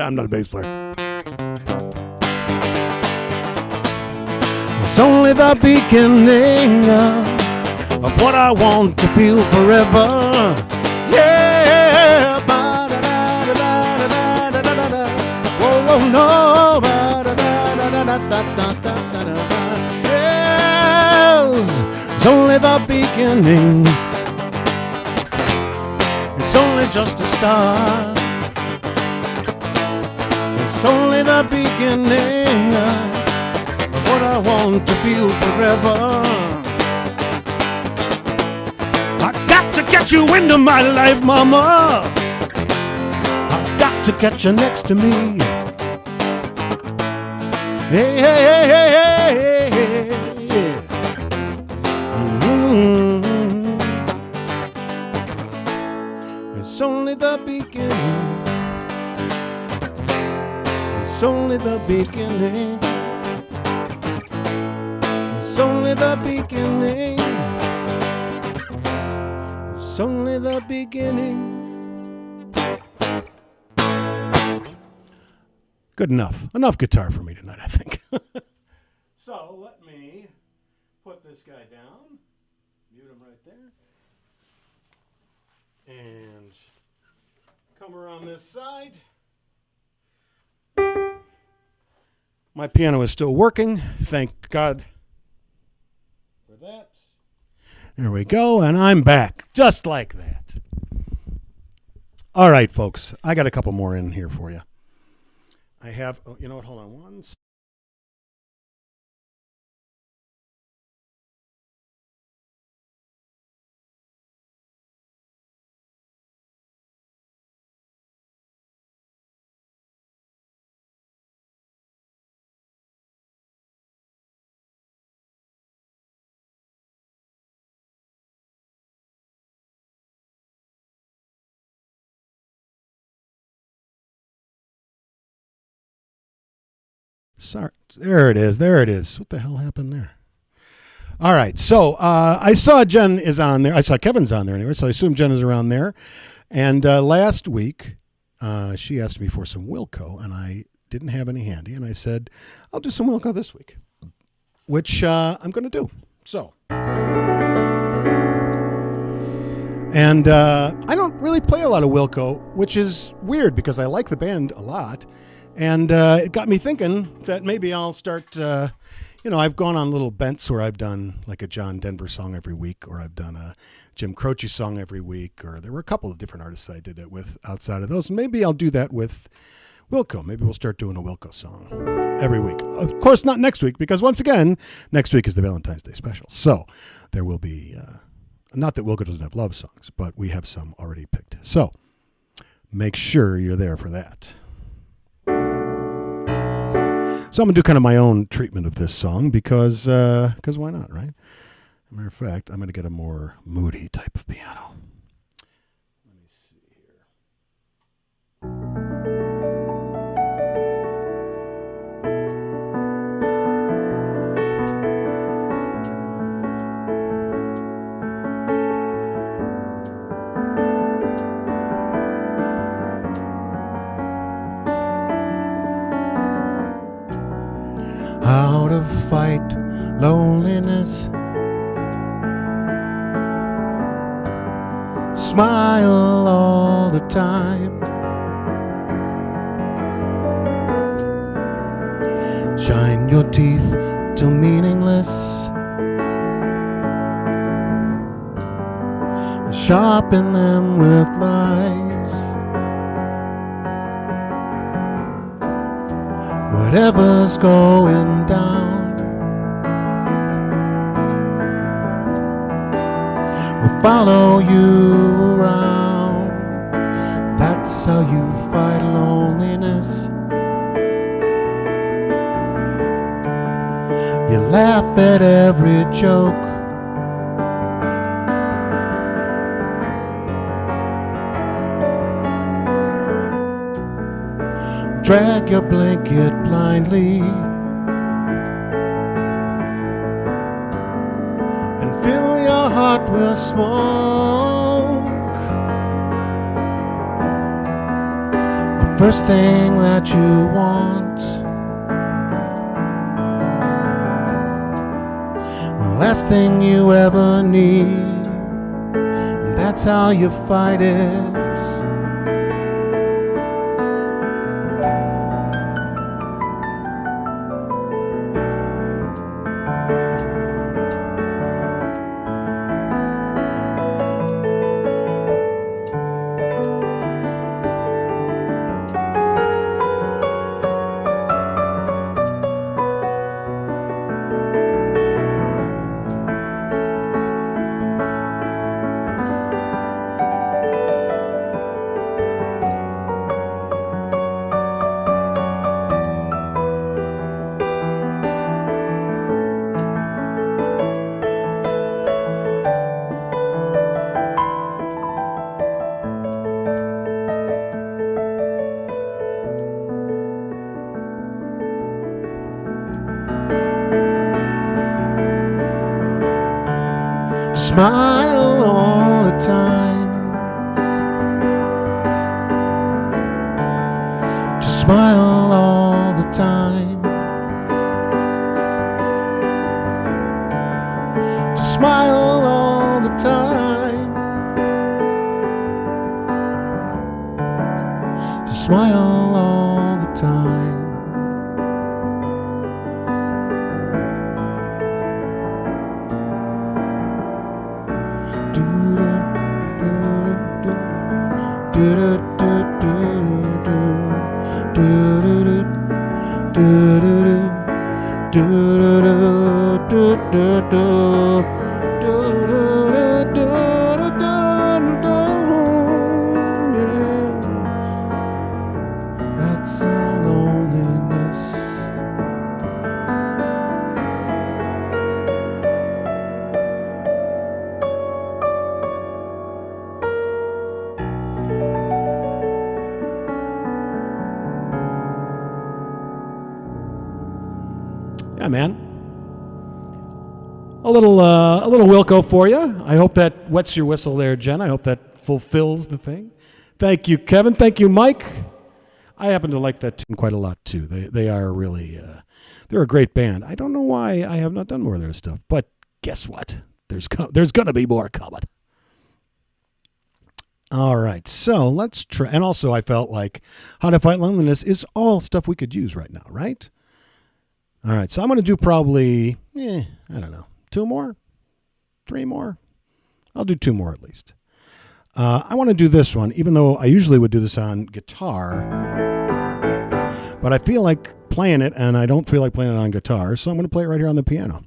I'm not a bass player. It's only the beginning of what I want to feel forever. Yeah. Ba-da-da-da-da-da-da-da-da. Whoa, whoa, no. Ba-da-da-da-da-da-da-da. Yes. It's only the beginning. It's only only just a start. It's only the beginning of what I want to feel forever. I got to get you into my life, mama. I got to get you next to me. Hey, hey, hey, hey, hey, hey, hey. Mm-hmm. It's only the beginning. It's only the beginning. It's only the beginning. It's only the beginning. Good enough. Enough guitar for me tonight, I think. So let me put this guy down. Mute him right there. And come around this side. My piano is still working. Thank God for that. There we go. And I'm back. Just like that. All right, folks. I got a couple more in here for you. I have, oh, you know what, hold on one second. Sorry, there it is. There it is. What the hell happened there? All right. So I saw Jen is on there. I saw Kevin's on there anyway. So I assume Jen is around there. And last week, she asked me for some Wilco, and I didn't have any handy. And I said, I'll do some Wilco this week, which I'm going to do. So, and I don't really play a lot of Wilco, which is weird because I like the band a lot. And it got me thinking that maybe I'll start, I've gone on little bents where I've done like a John Denver song every week, or I've done a Jim Croce song every week, or there were a couple of different artists I did it with outside of those. Maybe I'll do that with Wilco. Maybe we'll start doing a Wilco song every week. Of course, not next week, because once again, next week is the Valentine's Day special. So there will be, not that Wilco doesn't have love songs, but we have some already picked. So make sure you're there for that. So I'm going to do kind of my own treatment of this song because why not, right? As a matter of fact, I'm going to get a more moody type of piano. Let me see here. How to fight loneliness. Smile all the time. Shine your teeth till meaningless. Sharpen them with lies. Whatever's going down will follow you around. That's how you fight loneliness. You laugh at every joke. Drag your blanket blindly and fill your heart with smoke. The first thing that you want, the last thing you ever need, and that's how you fight it. Smile all the time. Just smile all the time. Just smile all the time. Just smile all the time. That's a loneliness. Yeah, man. A little Wilco for you. I hope that wets your whistle there, Jen. I hope that fulfills the thing. Thank you, Kevin. Thank you, Mike. I happen to like that tune quite a lot too. They are really they're a great band. I don't know why I have not done more of their stuff, but guess what? There's going to be more coming. All right, so let's try. And also, I felt like How to Fight Loneliness is all stuff we could use right now, right? All right, so I'm going to do probably, I don't know, 2 more, 3 more. I'll do 2 more at least. I want to do this one, even though I usually would do this on guitar, but I feel like playing it, and I don't feel like playing it on guitar, so I'm going to play it right here on the piano.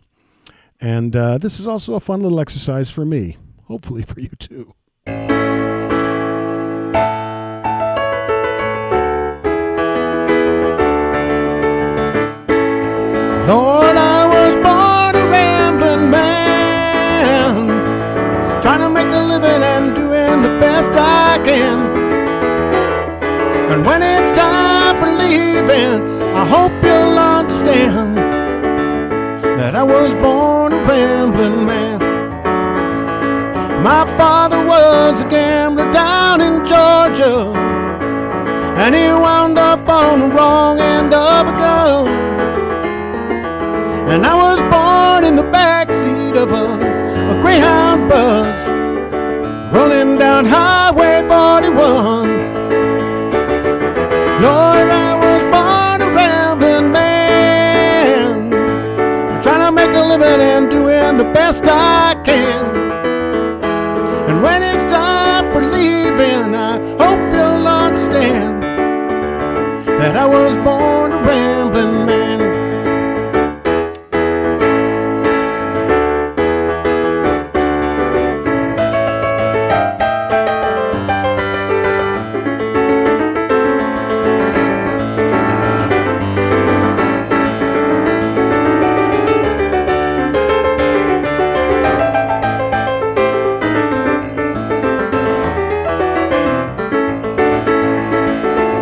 And this is also a fun little exercise for me, hopefully for you too. Lord, I was born a rambling man, trying to make a living and doing the best I can. And when it's time for leaving, I hope you'll understand that I was born a rambling man. My father was a gambler down in Georgia, and he wound up on the wrong end of a gun. And I was born in the backseat of a Greyhound bus, rolling down Highway 41. Lord, I was born a rambling man, trying to make a living and doing the best I can. And when it's time for leaving, I hope you'll understand that I was born a rambling man.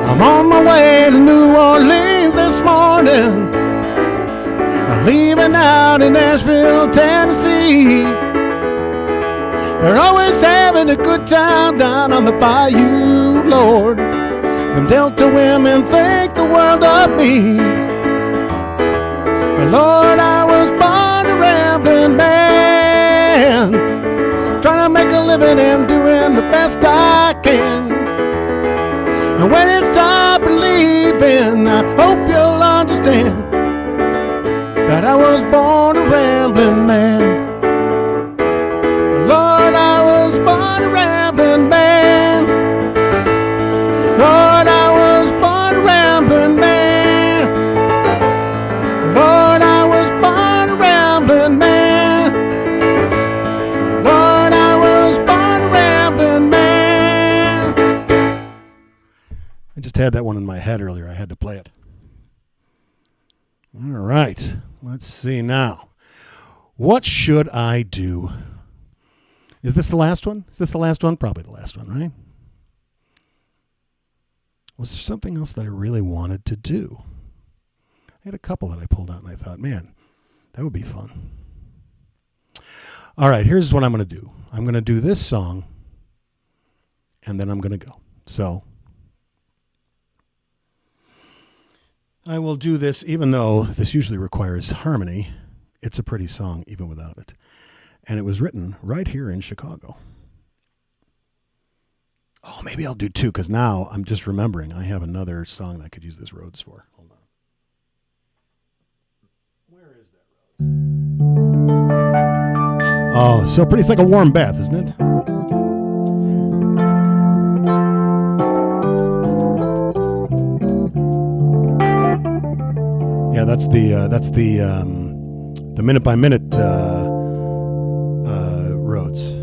I'm on my way to New Orleans this morning, I'm leaving out in Nashville, Tennessee. They're always having a good time down on the bayou, Lord. Them Delta women think the world of me. But Lord, I was born a rambling man, trying to make a living and doing the best I can. And when it's time for leaving, I hope you'll understand that I was born a rambling man. Lord, I was born a rambling man. Lord, I was born a rambling man. Lord, I was born a rambling man. Lord, I was born a rambling man. I just had that one in my head earlier. I had to play it. All right. Let's see now. What should I do? Is this the last one? Is this the last one? Probably the last one, right? Was there something else that I really wanted to do? I had a couple that I pulled out and I thought, man, that would be fun. All right, here's what I'm going to do. I'm going to do this song, and then I'm going to go. So I will do this, even though this usually requires harmony. It's a pretty song, even without it. And it was written right here in Chicago. Oh, maybe I'll do two, because now I'm just remembering I have another song I could use this Rhodes for. Hold on. Where is that Rhodes? Oh, so pretty. It's like a warm bath, isn't it? Yeah, that's the minute by minute Rhodes.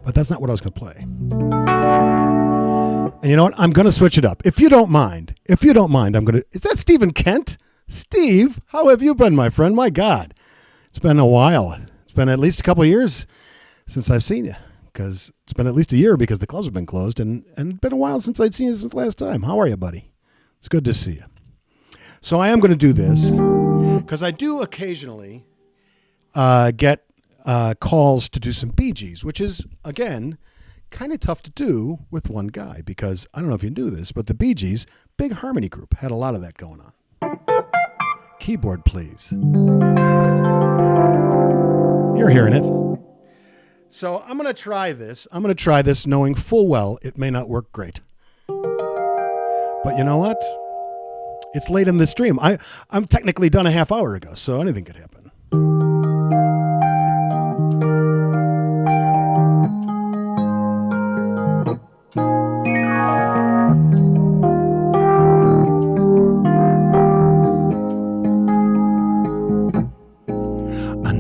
But that's not what I was going to play. And you know what? I'm going to switch it up. If you don't mind, I'm going to... Is that Stephen Kent? Steve, how have you been, my friend? My God. It's been a while. It's been at least a couple of years since I've seen you. Because it's been at least a year because the clubs have been closed. And it's been a while since I'd seen you since last time. How are you, buddy? It's good to see you. So I am going to do this because I do occasionally get calls to do some Bee Gees, which is, again, kind of tough to do with one guy because I don't know if you knew this, but the Bee Gees, big harmony group, had a lot of that going on. Keyboard, please. You're hearing it. So I'm going to try this. I'm going to try this knowing full well it may not work great. But you know what? It's late in the stream. I'm technically done a half hour ago, so anything could happen.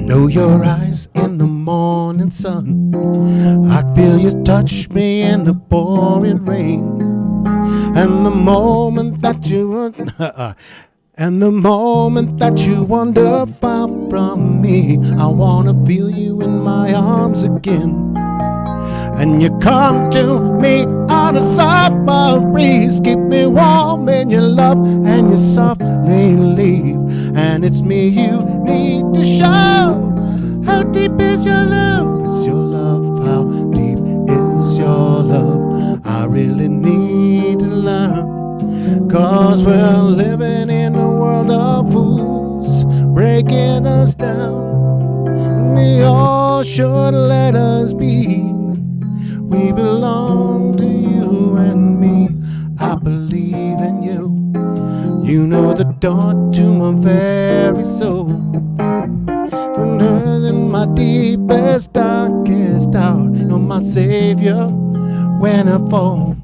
Know your eyes in the morning sun. I feel you touch me in the pouring rain. And the moment that you wander far from me, I wanna feel you in my arms again. And you come to me on a summer breeze, keep me warm in your love, and you softly leave. And it's me you need to show. How deep is your love? Is your love? How deep is your love? I really need to learn. 'Cause we're living in a world of fools, breaking us down. And they all should let us be. We belong to you and me. I believe in you. You know the door to my very soul. From in my deepest, darkest hour, you're my savior when I fall.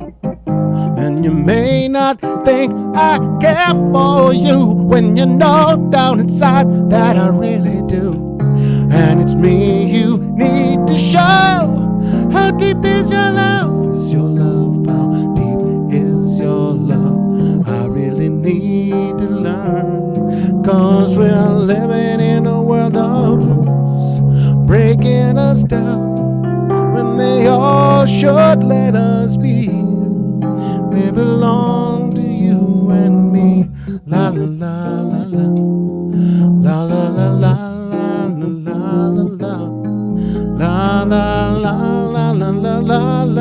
And you may not think I care for you when you know down inside that I really do. And it's me you need to show. How deep is your love? Is your love? How deep is your love? I really need to learn. 'Cause we're living in a world of rules, breaking us down when they all should let us be. We belong to you and me. La la la la la. La la la la la la la la. La la la la la la la la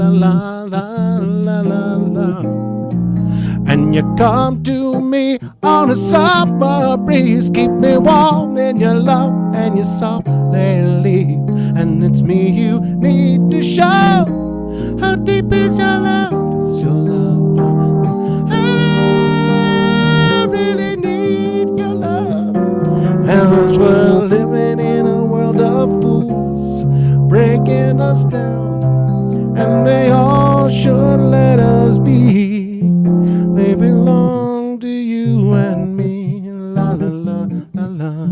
la la la la la. And you come to me on a summer breeze, keep me warm in your love, and you softly leave. And it's me you need to show. How deep is your love? Is your love? I really need your love. Else we're living in a world of fools, breaking us down. And they all should let us be. They belong to you and me. La la la la la.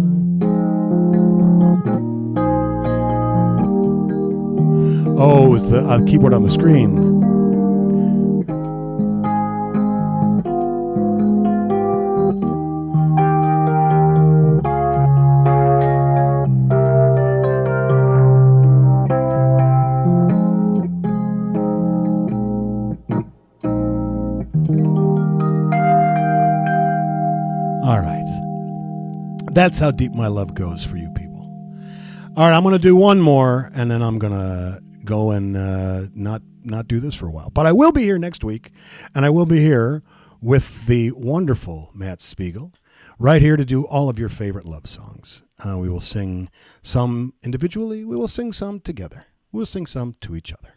Oh, it's the keyboard on the screen. All right. That's how deep my love goes for you people. All right, I'm going to do one more, and then I'm going to go and not do this for a while. But I will be here next week, and I will be here with the wonderful Matt Spiegel, right here to do all of your favorite love songs. We will sing some individually. We will sing some together. We'll sing some to each other.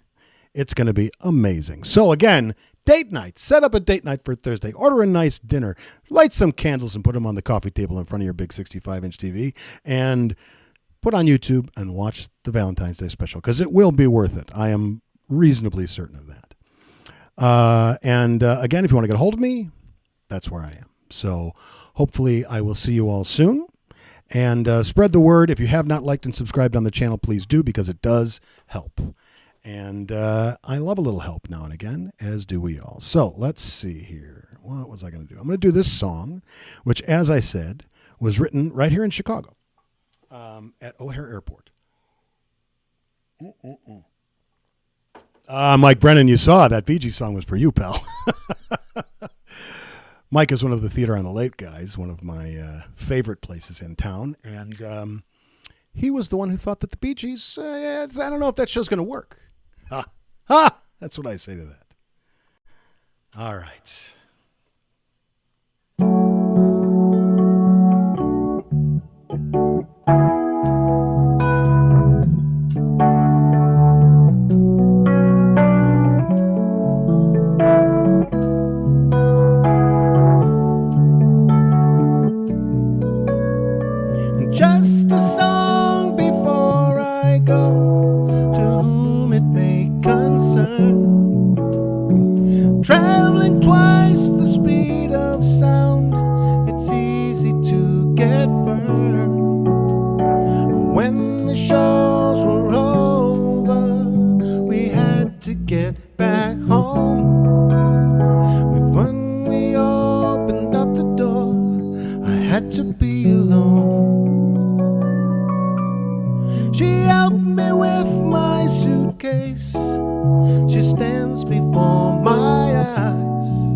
It's going to be amazing. So again, date night. Set up a date night for Thursday. Order a nice dinner. Light some candles and put them on the coffee table in front of your big 65-inch TV. And put on YouTube and watch the Valentine's Day special, because it will be worth it. I am reasonably certain of that. Again, if you want to get a hold of me, that's where I am. So hopefully I will see you all soon. And spread the word. If you have not liked and subscribed on the channel, please do, because it does help. And I love a little help now and again, as do we all. So let's see here. What was I going to do? I'm going to do this song, which, as I said, was written right here in Chicago at O'Hare Airport. Mike Brennan, you saw that Bee Gees song was for you, pal. Mike is one of the Theater on the Lake guys, one of my favorite places in town. And he was the one who thought that the Bee Gees, I don't know if that show's going to work. That's what I say to that. All right. Just a song before I go, to whom it may concern. Traveling twice the speed of sound, it's easy to get burned. When the shows were over, we had to get back home. When we opened up the door, I had to be alone. She helped me with my suitcase. She stands before my eyes,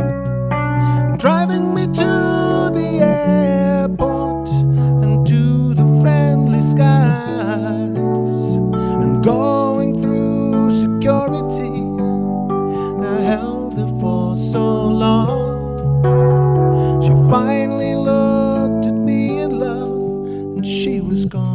driving me to the airport and to the friendly skies, and going through security. I held her for so long. She finally looked at me in love, and she was gone.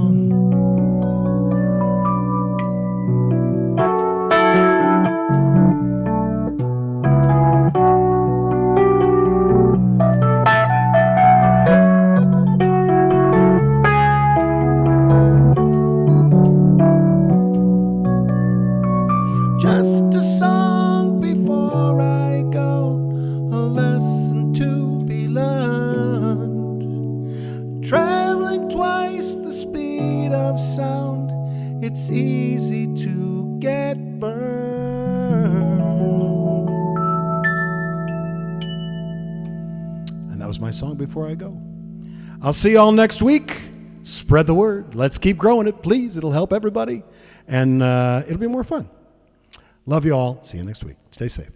Just a song before I go, a lesson to be learned. Traveling twice the speed of sound, it's easy to get burned. And that was my song before I go. I'll see you all next week. Spread the word. Let's keep growing it, please. It'll help everybody, and it'll be more fun. Love you all. See you next week. Stay safe.